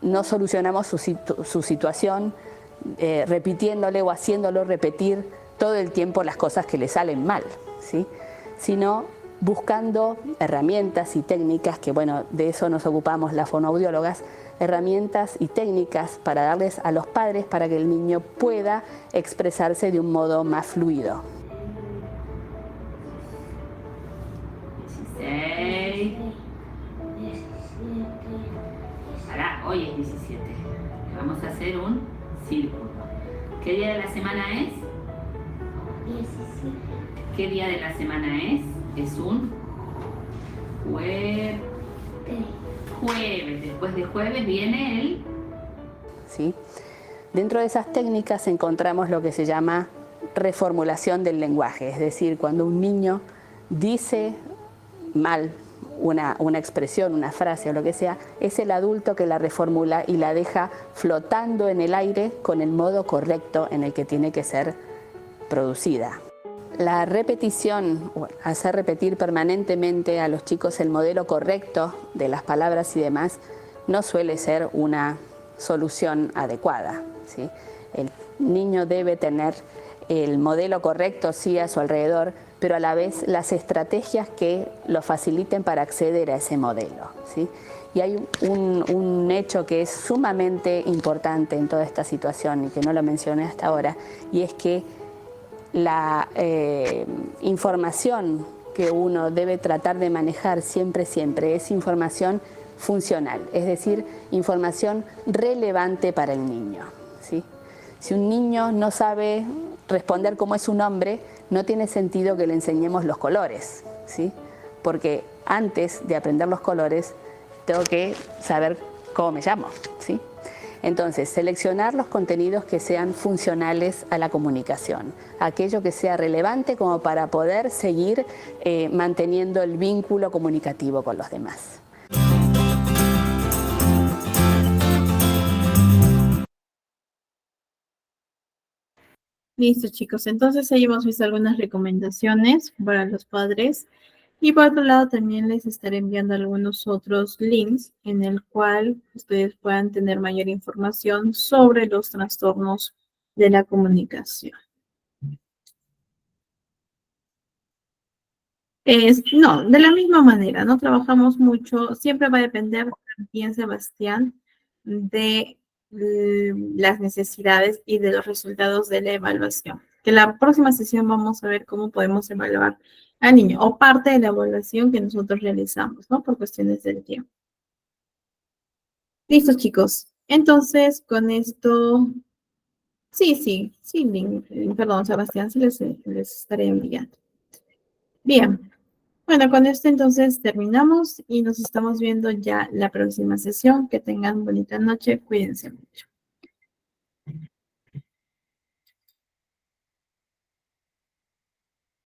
no solucionamos su situación repitiéndole o haciéndolo repetir todo el tiempo las cosas que le salen mal, ¿sí? Sino buscando herramientas y técnicas, que bueno, de eso nos ocupamos las fonoaudiólogas, herramientas y técnicas para darles a los padres para que el niño pueda expresarse de un modo más fluido. 16. Ahora, hoy es 17. Vamos a hacer un círculo. ¿Qué día de la semana es? 17. ¿Qué día de la semana es? Es un jueves. Después de jueves viene el... ¿Sí? Dentro de esas técnicas encontramos lo que se llama reformulación del lenguaje, es decir, cuando un niño dice mal una expresión, una frase o lo que sea, es el adulto que la reformula y la deja flotando en el aire con el modo correcto en el que tiene que ser producida. La repetición, hacer repetir permanentemente a los chicos el modelo correcto de las palabras y demás, no suele ser una solución adecuada, ¿sí? El niño debe tener el modelo correcto, sí, a su alrededor, pero a la vez las estrategias que lo faciliten para acceder a ese modelo, ¿sí? Y hay un hecho que es sumamente importante en toda esta situación y que no lo mencioné hasta ahora, y es que la información que uno debe tratar de manejar siempre es información funcional, es decir, información relevante para el niño, ¿sí? Si un niño no sabe responder cómo es su nombre, no tiene sentido que le enseñemos los colores, ¿sí? Porque antes de aprender los colores, tengo que saber cómo me llamo, ¿sí? Entonces, seleccionar los contenidos que sean funcionales a la comunicación, aquello que sea relevante como para poder seguir manteniendo el vínculo comunicativo con los demás. Listo, chicos. Entonces ahí hemos visto algunas recomendaciones para los padres. Y por otro lado, también les estaré enviando algunos otros links en el cual ustedes puedan tener mayor información sobre los trastornos de la comunicación. No, de la misma manera, ¿no? Trabajamos mucho, siempre va a depender también, Sebastián, de las necesidades y de los resultados de la evaluación. Que la próxima sesión vamos a ver cómo podemos evaluar al niño, o parte de la evaluación que nosotros realizamos, ¿no? Por cuestiones del tiempo. Listo, chicos. Entonces, con esto, sí, perdón, Sebastián, sí les estaré enviando. Bien. Bueno, con esto entonces terminamos y nos estamos viendo ya la próxima sesión. Que tengan bonita noche. Cuídense mucho.